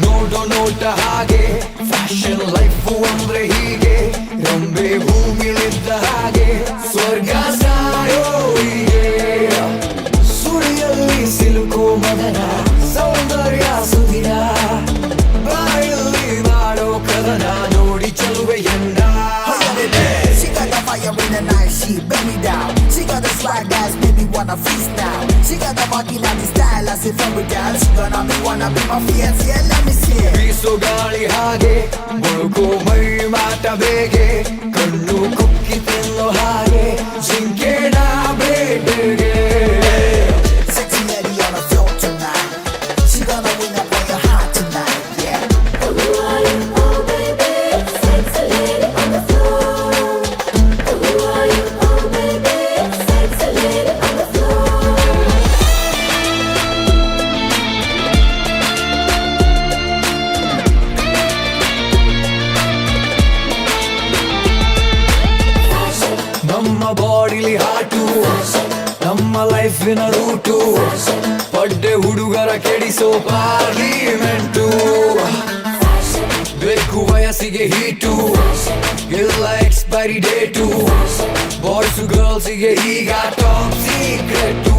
ನೋಡೋ ನೋಟ ಹಾಗೆ ಫ್ಯಾಷನ್ ಲೈಫು ಅಂದ್ರೆ ಹೀಗೆ ರಂಬೆ ಭೂಮಿಲಿದ್ದ ಹಾಗೆ ಸ್ವರ್ಗ ಸಾಯೋ ಹೀಗೆ ಸುಳಿಯಲ್ಲಿ ಸಿಲುಕೋ ಮದನ ಸೌಂದರ್ಯ ಸುದಿನ ಬಾಯಲ್ಲಿ ಮಾಡೋ ಕದನ ನೋಡಿ ಚಲುವೆಯನ್ನ She got the fire in the night, she bend me down. She got the swag that's made me wanna freestyle. She got the body and the style as if every girl. She wanna be my fiance, yeah, let me see it. ಬೀಸೋ ಗಾಳಿ ಹಾಗೆ ಬಳುಕು ಮೈ ಮಾಟ ಬೇಗೆ ಕಣ್ಣು ಕುಕ್ಕಿ ತಿನ್ನೋ ಹಾಗೆ ಜಿಂಕೆನ ಬೇಟೆಗೆ Sexy lady on the floor tonight. She gonna win up on your heart tonight, yeah. Who are you, oh baby? Sexy lady on the floor. Who are you, oh baby? Sexy lady on the floor. ನಮ್ಮ ಬಾಡಿಲಿ ಹಾಟು ನಮ್ಮ ಲೈಫಿನ route ಪಡ್ಡೆ ಹುಡುಗರ ಕೆಡಿಸೋ parliament ಬೇಕು ವಯಸ್ಸಿಗೆ heat ಇಲ್ಲ expiry date boys ಗರ್ಲ್ಸಿಗೆ ಈಗ top secret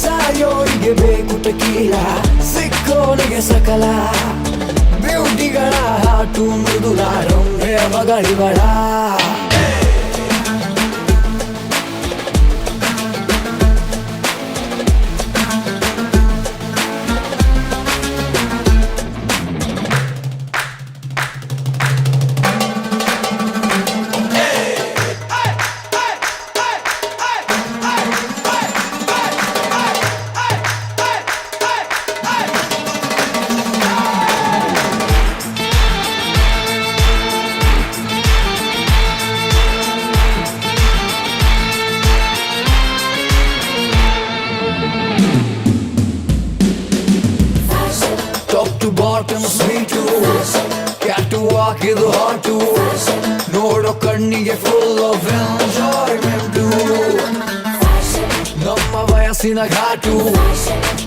ಸಾಯೋರಿಗೆ ಬೇಕು ಟಕೀಲ ಸಿಕ್ಕೋನಿಗೆ ಸಕಲ ಬ್ಯೂಟಿಗಳ ಹಾಟು ಮೃದುಲ Rambha ಮಗಳಿಗಳ Top to bottom sweet too Cat to walk ಇದು hot too ನೋಡೋ ಕಣ್ಣಿಗೆ full of enjoyment too ನಮ್ಮ ವಯಸ್ಸಿನ ಘಾಟು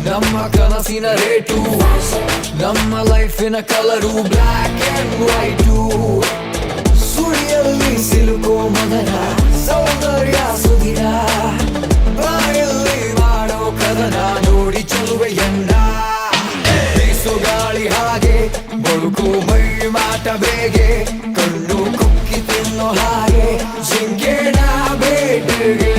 ನಮ್ಮ ಕನಸಿನ ರೇಟು ನಮ್ಮ ಲೈಫಿನ ಕಲರು ಬ್ಲ್ಯಾಕ್ ಅಂಡ್ ವೈಟು ಸುಳಿಯಲ್ಲಿ ಸಿಲುಕೋ ಮದನ ಸೌಂದರ್ಯ ಸುದಿನ ಬಾಯಲ್ಲಿ ಮಾಡೋ ಕದನ ನೋಡಿ ಚಲುವೆಯನ್ನ ಬೀಸೋ ಗಾಳಿ ಹಾಗೆ ಬಳುಕು ಮೈ ಮಾಟ ಬೇಗೆ ಕಣ್ಣು ಕುಕ್ಕಿ ತಿನ್ನೋ ಹಾಗೆ ಜಿಂಕೆನ ಬೇಟೆಗೆ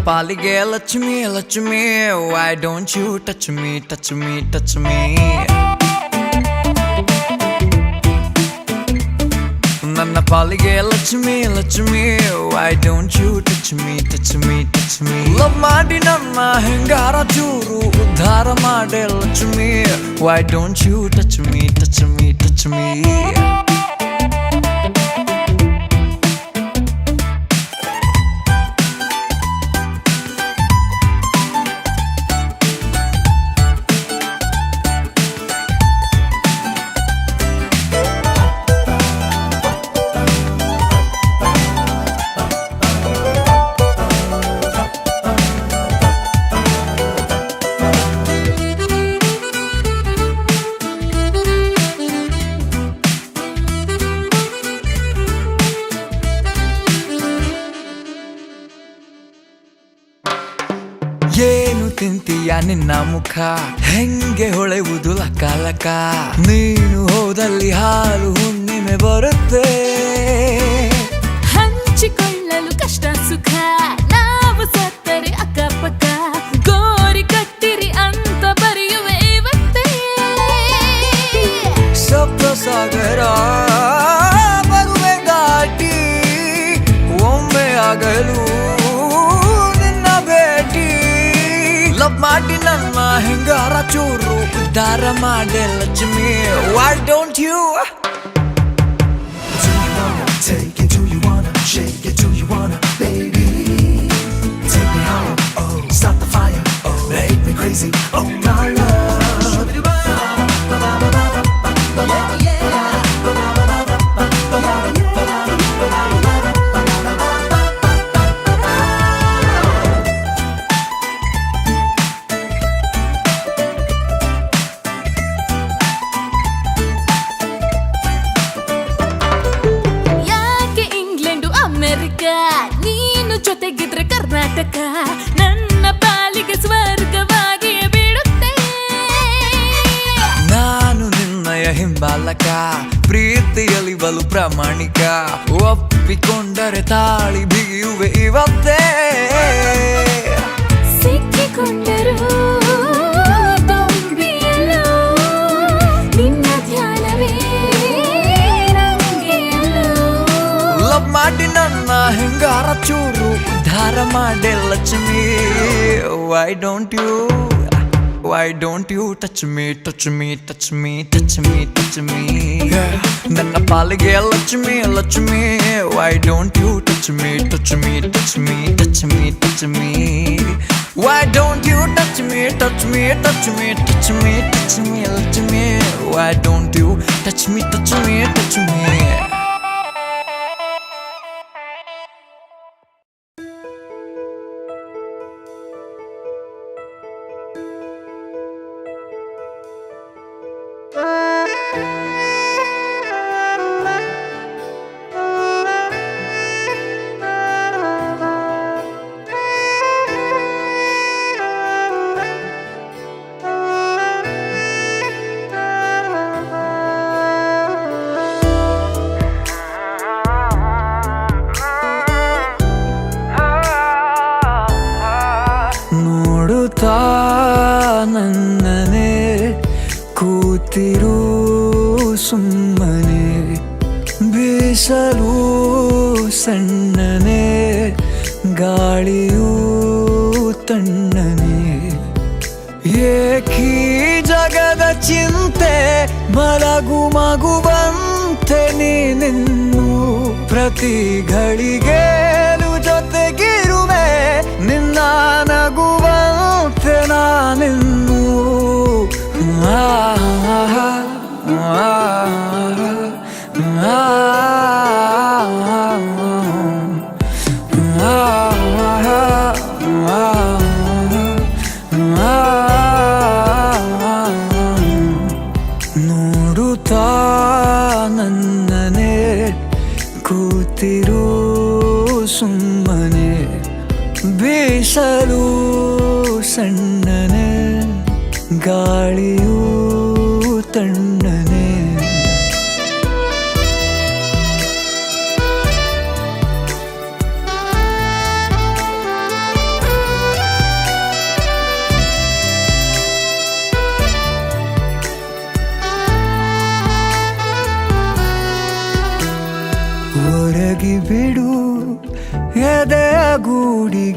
ಪಾಲಿಗೆ Lakshmi Lakshmi why don't you touch me touch me touch me ನನ್ನ ಪಾಲಿಗೆ Lakshmi Lakshmi why don't you touch me touch me touch me love ಮಾಡಿ ನನ್ನ ಹೆಂಗಾರ ಚೂರು ಉದ್ಧಾರ ಮಾಡೆ Lakshmi why don't you touch me touch me touch me ಏನು ತಿಂತೀಯ ನಿನ್ನ ಮುಖ ಹೆಂಗೆ ಹೊಳೆಯುವುದು ಲಕ ಲಕ ನೀನು ಹೋದಲ್ಲಿ ಹಾಲು ಹುಣ್ಣಿಮೆ ಬರುತ್ತೆ ಹಂಚಿಕೊಳ್ಳಲು ಕಷ್ಟ ಸುಖ ನಾವು ಸತ್ತರೆ ಅಕ್ಕಪಕ್ಕ ಗೋರಿ ಕಟ್ಟಿರಿ ಅಂತ ಬರೆಯುವೆ ಇವತ್ತೇ ಸಪ್ತ ಸಾಗರ ಬರುವೆ ದಾಟಿ ಒಮ್ಮೆ ಆಗಲು ಲವ್ ಮಾಡಿ ನನ್ನ ಹೆಂಗಾರ ಚೂರು ಉದ್ಧಾರ ಮಾಡೆ Lakshmi why don't you Do you wanna take it? Do you wanna shake it? Do you wanna, baby? Take me higher, oh, start the fire, oh, make me crazy, oh my love. ನೀನು ಜೊತೆಗಿದ್ರೆ ಕರ್ನಾಟಕ ನನ್ನ ಪಾಲಿಗೆ ಸ್ವರ್ಗವಾಗಿ ಬಿಡುತ್ತೆ ನಾನು ನಿನ್ನಯ ಹಿಂಬಾಲಕ ಪ್ರೀತಿಯಲ್ಲಿ ಬಲು ಪ್ರಾಮಾಣಿಕ ಒಪ್ಪಿಕೊಂಡರೆ ತಾಳಿ ಬಿಗಿಯುವೆ ಇವತ್ತೇ ಸಿಕ್ಕಿಕೊಂಡರು ತುಂಬಿಯಲು ನಿನ್ನ ಧ್ಯಾನವೇ ಲವ್ ಮಾಡಿ ನನ್ನ ಹೆಂಗಾರ ಚೂರು ಉದ್ಧಾರ ಮಾಡೆ Lakshmi why don't you touch me touch me touch me touch me touch me ನನ್ನ ಪಾಲಿಗೆ Lakshmi Lakshmi why don't you touch me touch me touch me touch me touch me why don't you touch me touch me touch me touch me touch me Lakshmi why don't you touch me touch me touch me ನೋಡುತ್ತಾ ನನ್ನನೆ ಕೂತಿರು ಸುಮ್ಮನೆ ಬೀಸಲು ಸಣ್ಣನೆ ಗಾಳಿಯೂ ತಣ್ಣನೆ ಏಕೀ ಜಗದ ಚಿಂತೆ ಮಲಗು ಮಗುವಂತೆ ನೀನಿನ್ನು ಪ್ರತಿ ಘಳಿಗೆಲು ಜೊತೆಗಿರುವೆ ನಿನ್ನ ನಗುವಂತೆ ನಾನಿನ್ನು ನೋಡುತ್ತಾ ನನ್ನನೆ ಕೂತಿರು ಸುಮ್ಮನೆ ಬೀಸಲು ಸಣ್ಣನೆ ಗಾಳಿಯೂ ತಣ್ಣನೆ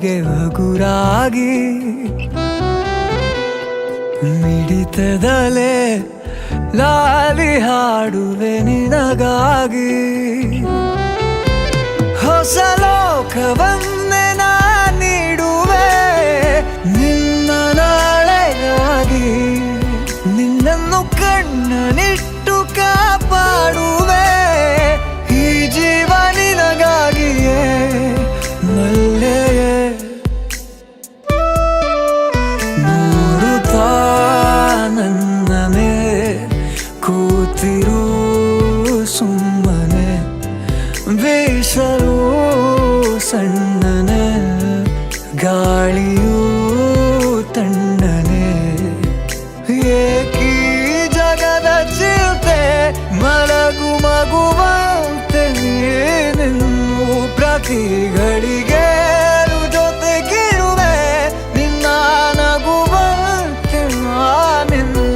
ಹೀಗೆ ಹಗುರಾಗಿ ಮಿಡಿತದಲೆ ಲಾಲಿ ಹಾಡುವೆ ನಿನಗಾಗಿ ಹೊಸ ಲೋಕವನ್ನೇ ನಾ ನೀಡುವೆ ನಿನ್ನ ನಾಳೆಗಾಗಿ ನಿನ್ನನ್ನು ಕಣ್ಣನಿಟ್ಟು ಕಾಪಾಡುವೆ ಈ ಜೀವ ನಿನಗಾಗಿಯೇ ಮಲ್ಲೆಯೇ ನೋಡುತ್ತಾ ನನ್ನನೆ ಕೂತಿರು ಸುಮ್ಮನೆ ಬೀಸಲು ಸಣ್ಣನೆ ಗಾಳಿಯೂ ತಣ್ಣನೆ ಏಕೀ ಜಗದ ಚಿಲ್ತೆ ಮಲಗು ಮಗುವಂತೆ ನೀನು ಪ್ರತಿ ಗಳಿಗೆ ಜೊತೆಗಿರುವೆ ನಿನ್ನ ನಗುವಂತೆ ನಾನಿನ್ನು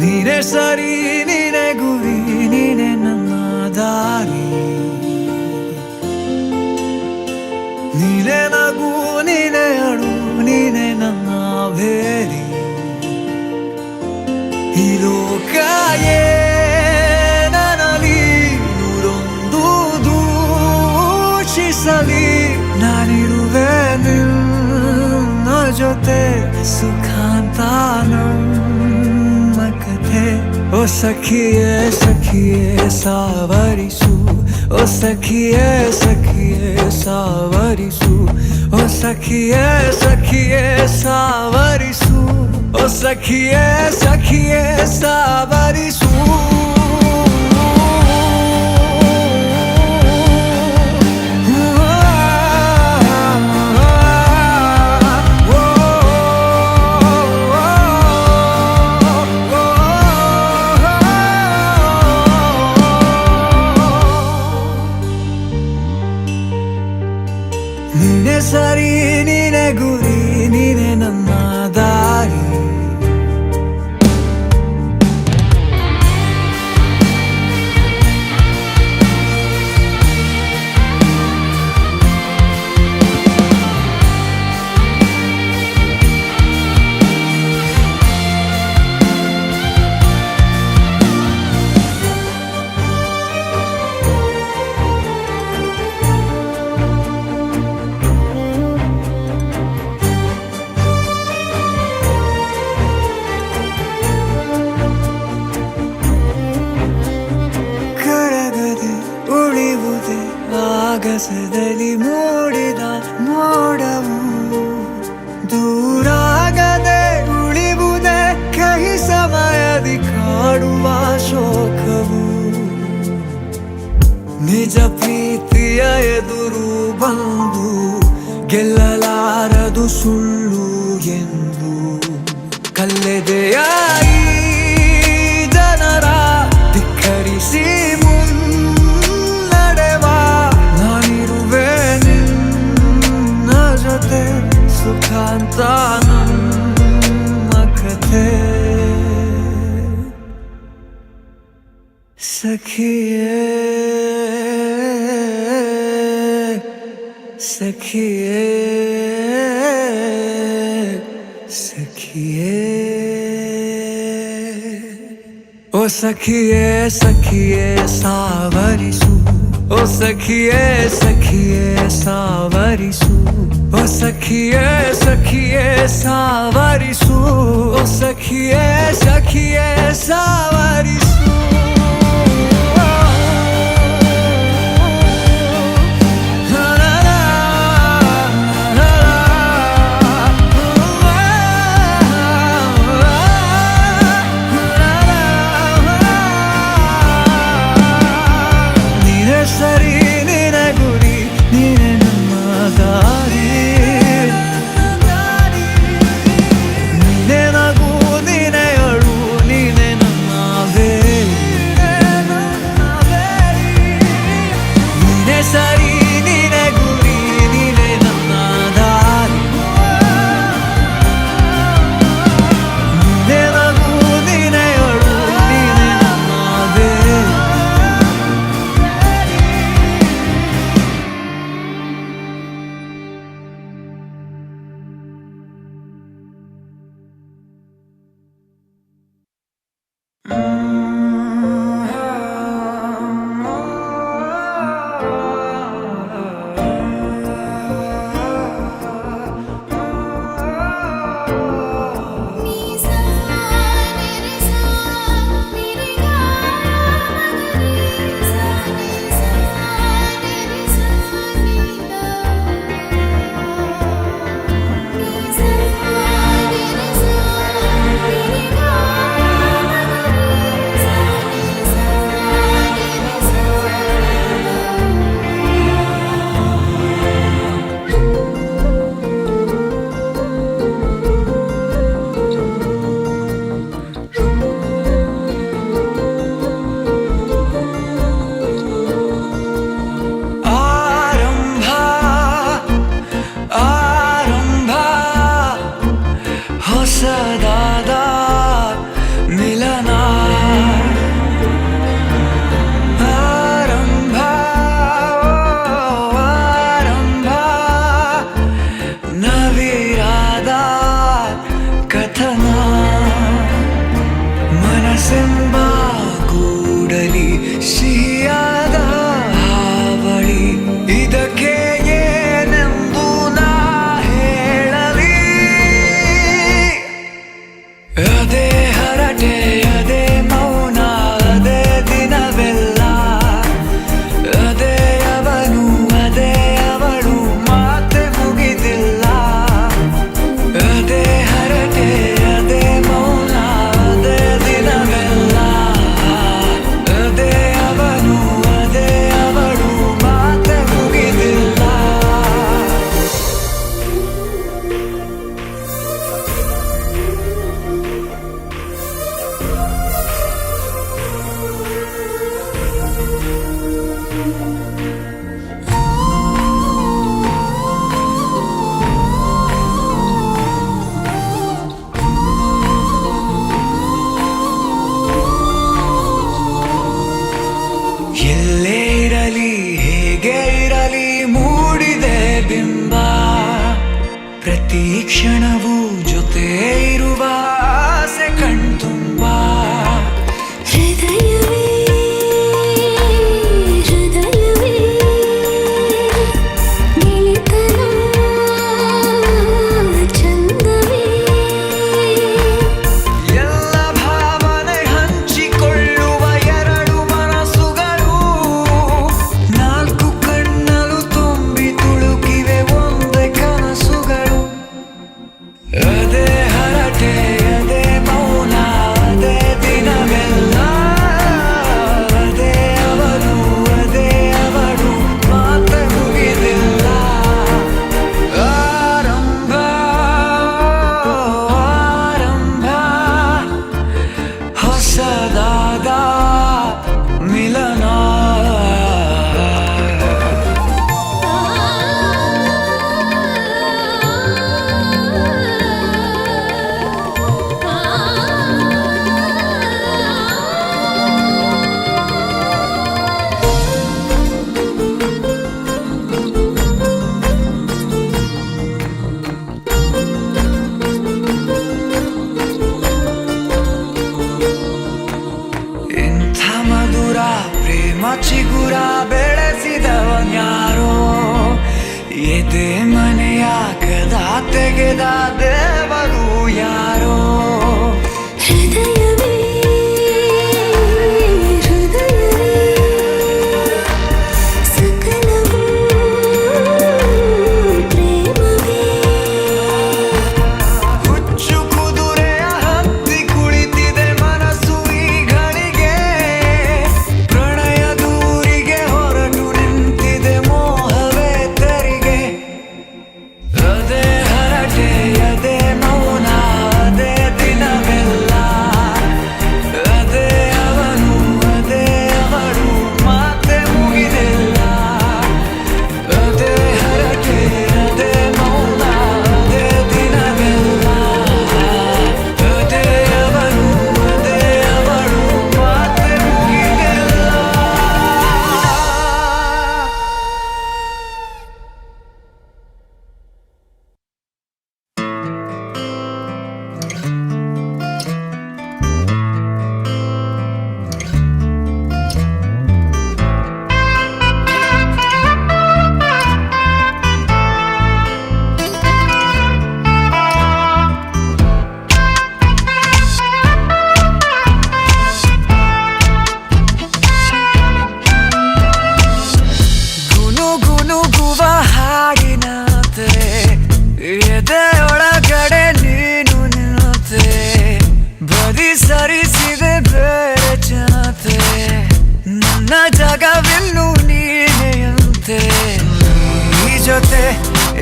ನೀನೇ ಸರಿ ನೀನೇ ಗುರಿ ನೀನೇ ನನ್ನ ದಾರಿ ನೀನೇ ನಗು ನೀನೇ ಅಳು ನೀನೇ ನನ್ನ ಬೇರಿ ಈ ಲೋಕ ಏನಲಿ ನೂರೊಂದು ದೂಷಿಸಲಿ ನಾನಿರುವೆ ನಿನ್ನ ಜೊತೆ ಸುಖಾಂತ ಓ ಸಖಿಯೇ ಸಖಿಯೇ ಸಾವರಿಸು ಓ ಸಖಿಯೇ ಸಖಿಯೇ ಸಾವರಿಸು ಓ ಸಖಿಯೇ ಸಖಿಯೇ ಸಾವರಿಸು ಓ ಸಖಿಯೇ ಸಖಿಯೇ ಸಾವರಿಸು ನೀನೇ ಸರಿ ನೀನೇ ಗುರಿ ನೀನೇ ನನ್ನ ದಾರಿ ಆಗಸದಲ್ಲಿ ಮೂಡಿದ ಮೋಡವು ದೂರಾಗದೆ ಉಳಿವುದೇ ಕಹಿ ಸಮಯದಿ ಕಾಡುವ ಶೋಕವು ನಿಜ ಪ್ರೀತಿಯ ಎದುರು ಬಂದು ಗೆಲ್ಲಲಾರದು ಸುಳ್ಳು ಎಂದು ಕಲ್ಲೆದೆಯ ಈ ಜನರ ಧಿಕ್ಕರಿಸಿ ಸುಖಾಂತ ನಮ್ಮ ಕಥೆ ಸಖಿಯೇ ಸಖಿಯೇ ಸಖಿಯೇ ಓ ಸಖಿಯೇ ಸಖಿಯೇ ಸಾವರಿಸು ಓ ಸಖಿಯೇ ಸಖಿಯೇ ಸಾವರಿಸು ಓ ಸಖಿಯೇ ಸಖಿಯೇ ಸಾವರಿಸು ಓ ಸಖಿಯೇ ಸಖಿಯೇ ಸಾವರಿಸು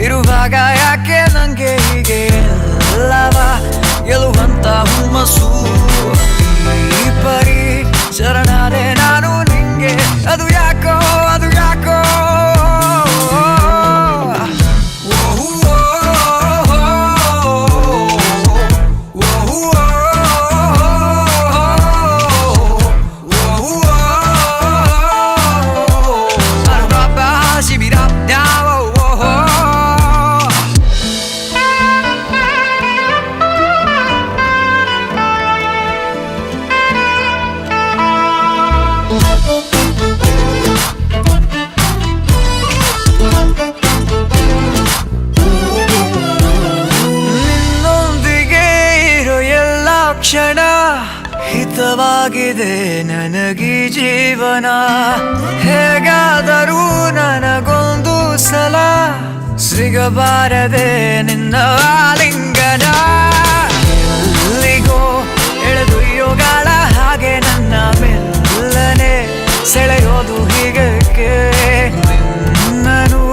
ಇರುವಾಗ ಯಾಕೆ ನಂಗೆ ಹೀಗೆ ಎಲ್ಲವ ಗೆಲ್ಲುವಂತ ಹುಮ್ಮಸ್ಸು ಈ ಪರಿ ಶರಣಾದೆ ನಾನು ನಿಂಗೆ ಅದು ಯಾಕೋ ಅದು ಯಾಕೋ ಕ್ಷಣ ಹಿತವಾಗಿದೆ ನನಗೀ ಜೀವನ ಹೇಗಾದರೂ ನನಗೊಂದು ಸಲ ಸಿಗಬಾರದೆ ನಿನ್ನ ಆಲಿಂಗನ ಎಲ್ಲಿಗೋ ಎಳೆದೊಯ್ಯೋಗಾಳ ಹಾಗೆ ನನ್ನ ಮೆಲ್ಲನೆ ಸೆಳೆಯೋದು ಹೀಗಕ್ಕೆ ನಿನ್ನನು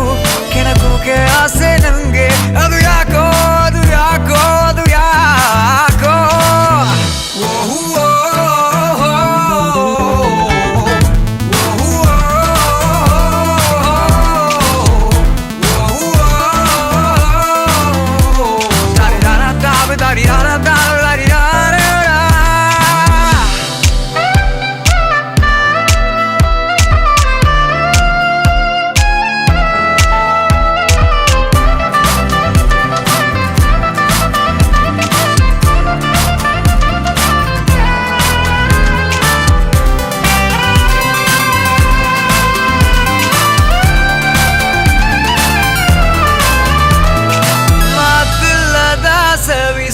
ಕೆಣಕೋಕೆ ಆಸೆ ನಂಗೆ ಅದು ಯಾಕೋ ಅದು ಯಾಕೋ ಅದು ಯಾಕೋ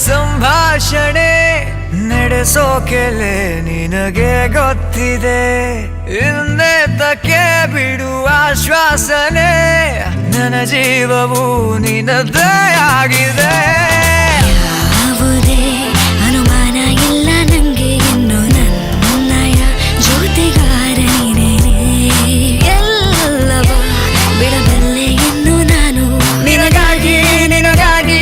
ಸಂಭಾಷಣೆ ನಡೆಸೋಕೆಲೆ ನಿನಗೆ ಗೊತ್ತಿದೆ ಇನ್ನೇತಕ್ಕೆ ಬಿಡುವ ಶ್ವಾಸನೆ ನನ್ನ ಜೀವವು ನಿನ್ನದೇ ಆಗಿದೆ ಯಾವುದೇ ಅನುಮಾನ ಇಲ್ಲ ನಂಗೆ ಇನ್ನು ನನ್ನಯ ಜೊತೆಗಾರ ನೀನೇನೆ ಎಲ್ಲವ ಬಿಡಬಲ್ಲೆ ಇನ್ನು ನಾನು ನಿನಗಾಗಿ ನಿನಗಾಗಿ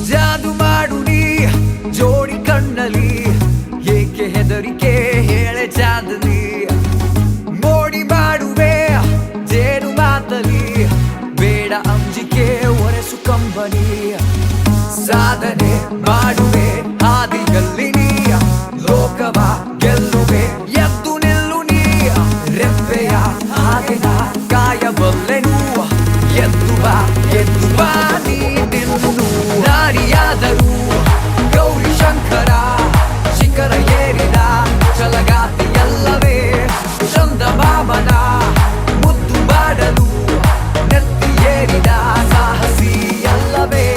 ಜಾದು ಮಾಡು ನೀ ಜೋಡಿ ಕಣ್ಣಲಿ ಏಕೆ ಹೆದರಿಕೆ ಹೇಳೆ ಚಾಂದಲಿ ಮೋಡಿ ಮಾಡುವೆ ಜೇನು ಮಾತಲಿ ಬೇಡ ಅಂಜಿಕೆ ಒರೆಸು ಕಂಬನಿ ಸಾಧನೆ ಮಾಡುವೆ ಹಾದಿಯಲ್ಲಿ ನೀ ಲೋಕವ ಗೆಲ್ಲುವೆ ಎದ್ದು ನಿಲ್ಲು ನೀ ರೆಪ್ಪೆಯ ಹಾಗೆ ನಾ ಕಾಯಬಲ್ಲೆನು ಎದ್ದು ಬಾ ನೀ ನಿಲ್ಲು ನಾರಿಯಾದರೂ ಗೌರಿ ಶಂಕರ ಶಿಖರ ಏರಿದ ಛಲಗಾತಿಯಲ್ಲವೇ ಚಂದ ಮಾಮನ ಮುದ್ದು ಮಾಡಲು ನೆತ್ತಿ ಏರಿದ ಸಾಹಸಿ ಅಲ್ಲವೇ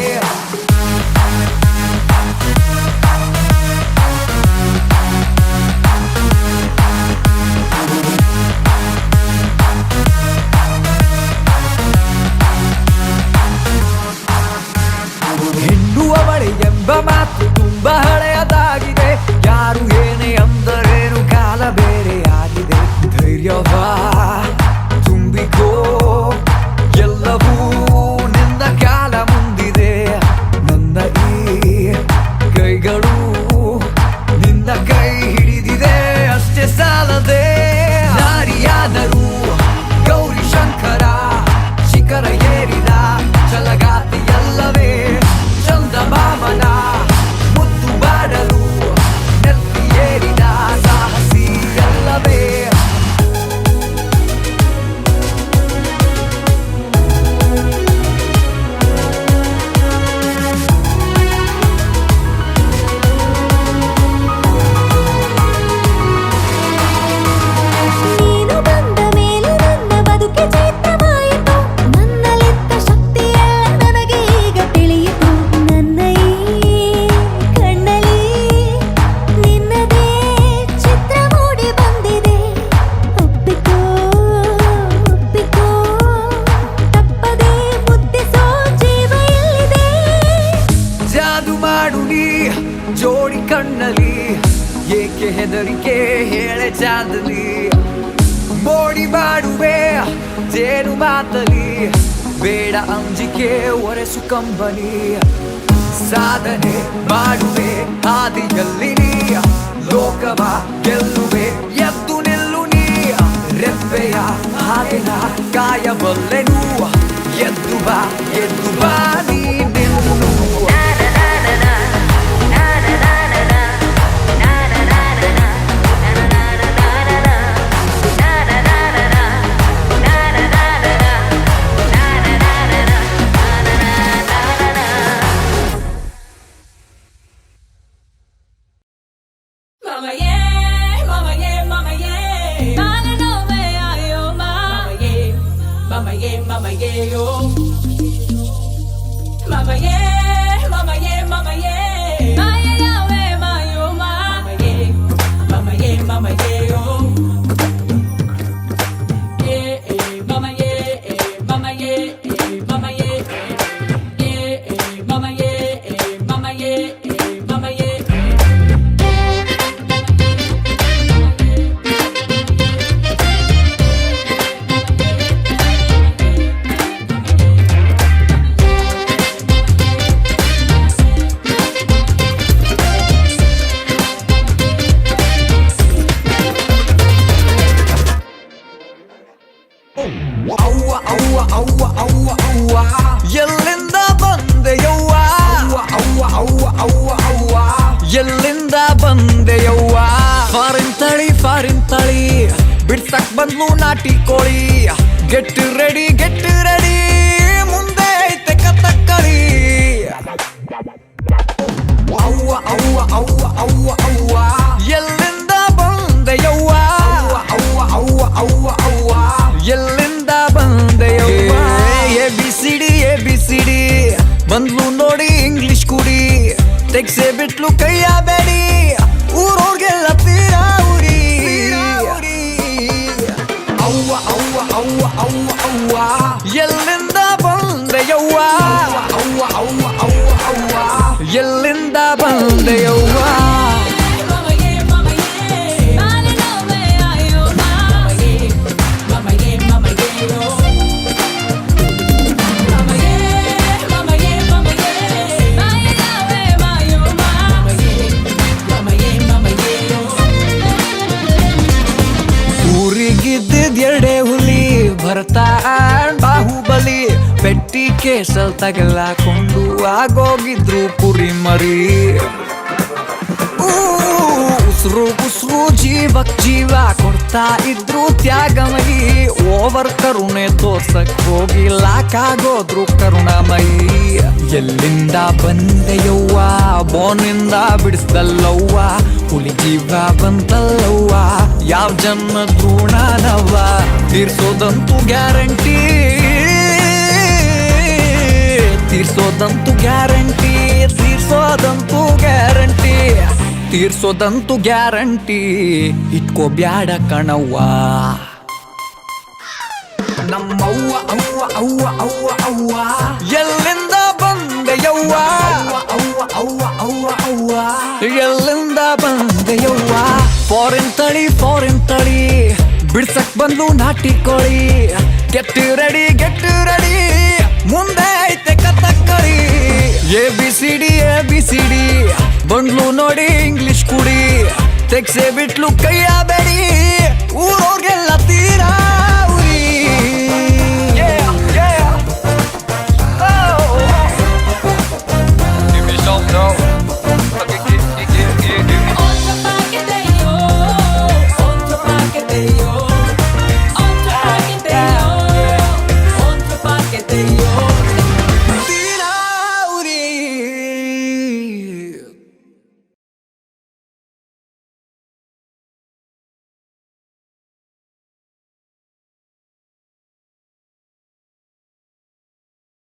ಹೆಣ್ಣುವವಳೆ ಎಂಬ ಮಾತು ತುಂಬಾ ಹಳೆಯದಾಗಿದೆ ಯಾರು ಏನೇ ಅಂದರೇನು ಕಾಲ ಬೇರೆ ಆಗಿದೆ ಧೈರ್ಯವಾ ತುಂಬಿಕೋ ಎಲ್ಲವೂ ನಿನ್ನ ಕಾಲ ಮುಂದಿದೆ ನನ್ನ ಈ ಕೈಗಳು ನಿನ್ನ ಕೈ ಹಿಡಿದಿದೆ ಅಷ್ಟೇ ಸಾಲದೆ ನಾರಿಯಾದರೂ ಗೌರಿ ಶಂಕರ ಶಿಖರ ಏರಿದ ಛಲಗಾತಿಯಲ್ಲವೇ ಚಂದ ಮಾಮನ ಮುದ್ದು ಬಾಡ ಮಾಡು ನೀ ಜೋಡಿ ಕಣ್ಣಲಿ ಏಕೆ ಹೆದರಿಕೆ ಹೇಳೆ ಚಾಂದಲಿ ಮೋಡಿ ಮಾಡುವೆ ಜೇನು ಮಾತಲಿ ಬೇಡ ಅಂಜಿಕೆ ಒರೆಸು ಕಂಬನಿ ಸಾಧನೆ ಮಾಡುವೆ ಹಾದಿಯಲ್ಲಿ ನೀ ಲೋಕವ ಗೆಲ್ಲುವೆ ಎದ್ದು ನಿಲ್ಲು ನೀ ರೆಪ್ಪೆಯ ಹಾಗೆನ ಕಾಯಬಲ್ಲೆನು ಎದ್ದು ಬಾ ನೀ ನಿಲ್ಲು Mama yeah, mama yeah, mama yeah. Mama no me ayo ma. Mama yeah, mama yeah yo. Mama yeah, mama yeah, mama yeah. Maya ya we ma yo ma. Mama yeah, mama yeah yo. Yeah, mama yeah, mama yeah, mama yeah. Yeah, mama yeah, mama yeah, mama yeah. ಅವ್ವ ಅವ್ವ ಅವ್ವ ಅವ್ವ ಅವ್ವ ಎಲ್ಲಿಂದ ಬಂದೆಯವ್ವ ಅವ್ವ ಅವ್ವ ಅವ್ವ ಅವ್ವ ಎಲ್ಲಿಂದ ಬಂದೆಯವ್ವ ಫಾರಿನ್ ತಳಿ ಬಿಡ್ಸಕ್ ಬಂದ್ಲು ನಾಟಿ ಕೋಳಿ ಗೆಟ್ ರೆಡಿ ಮುಂದೆ ಐತೆ ಕಥಕ್ಕಳಿ ಅವ್ವ ಅವ್ವ ಅವ್ವ ಅವ್ವ ಅವ್ವ ಎಲ್ಲಿಂದ ಬಂದೆಯವ್ವ ಅವ್ವ ಅವ್ವ ಅವ್ವ ಅವ್ವ ಎಲ್ಲಿಂದ ಬಂದೆಯವ್ವ ABCD ಬಂದ್ಲು ನೋಡಿ ಇಂಗ್ಲಿಷ್ ಕುಡಿ ತೆಗ್ಸೆ ಬಿಟ್ಲು ಕೈಯ ಬೇಡಿ ಊರೋರ್ಗೆಲ್ಲ ತೀರಾ ಉರಿ ಅವ್ವ ಅವ್ವ ಅವ್ವ ಅವ್ವ ಅವ್ವ ಎಲ್ಲಿಂದ ಬಂದೆಯವ್ವ ಅವ್ವ ಅವ್ವ ಅವ್ವ ಅವ್ವ ಎಲ್ಲಿಂದ ಬಂದೆಯವ್ವ Mama yeah, mama yeah. Mama no me ayo ma. Mama yeah, mama yeah yo. Mama yeah, mama yeah, mama yeah. Maya ya we ma yo ma. Mama yeah, mama yeah yo. ಊರಿಗಿದ್ದಿದ್ ಎರಡೇ ಹುಲಿ Bharata and Bahubali ಪೆಟ್ಟಿ ಕೇಸಲ್ ತಗಲಾಕೊಂಡು ಆಗೋಗಿದ್ರು ಕುರಿ ಮರಿ ಉಸ್ರು ಜೀವ ಕೊಡ್ತಾ ಇದ್ರು Tyagamayi over ಕರುಣೆ ತೋರ್ಸಕ್ ಹೋಗಿ ಲಾಕಾಗೋದ್ರು ಕರುಣಾಮಯಿ ಎಲ್ಲಿಂದ ಬಂದೆಯವ್ವ ಬೋನಿಂದ ಬಿಡಿಸ್ದಲ್ಲವ್ವ ಹುಲಿ ಜೀವ ಬಂತಲ್ಲವ್ವ ಯಾವ ಜನ್ಮ ಋಣನವ್ವ ತೀರ್ಸೋದಂತೂ ಗ್ಯಾರಂಟಿ ತೀರ್ಸೋದಂತೂ ಗ್ಯಾರಂಟಿ ಇಟ್ಕೋ ಬ್ಯಾಡ ಕಣವ್ವ ನಮ್ಮವ್ವ ಅವ್ವ ಅವ್ವ ಅವ್ವ ಅವ್ವ ಎಲ್ಲಿಂದ ಬಂದೆಯವ್ವ ಅವ್ವ ಅವ್ವ ಅವ್ವ ಅವ್ವ ಎಲ್ಲಿಂದ ಬಂದೆಯವ್ವ ಫಾರಿನ್ ತಳಿ ಬಿಡ್ಸಕ್ ಬಂದು ನಾಟಿ ಕೋಳಿ ಗೆಟ್ ರೆಡಿ ಮುಂದೆ ಐತೆ ಕಥಕ್ಕಳಿ ABCD ಬಂದ್ಲು ನೋಡಿ ಇಂಗ್ಲಿಷ್ ಕುಡಿ ತೆಗ್ಸೆ ಬಿಟ್ಲು ಕೈಯ ಬೇಡಿ ಊರೋರ್ಗೆಲ್ಲ ತೀರಾ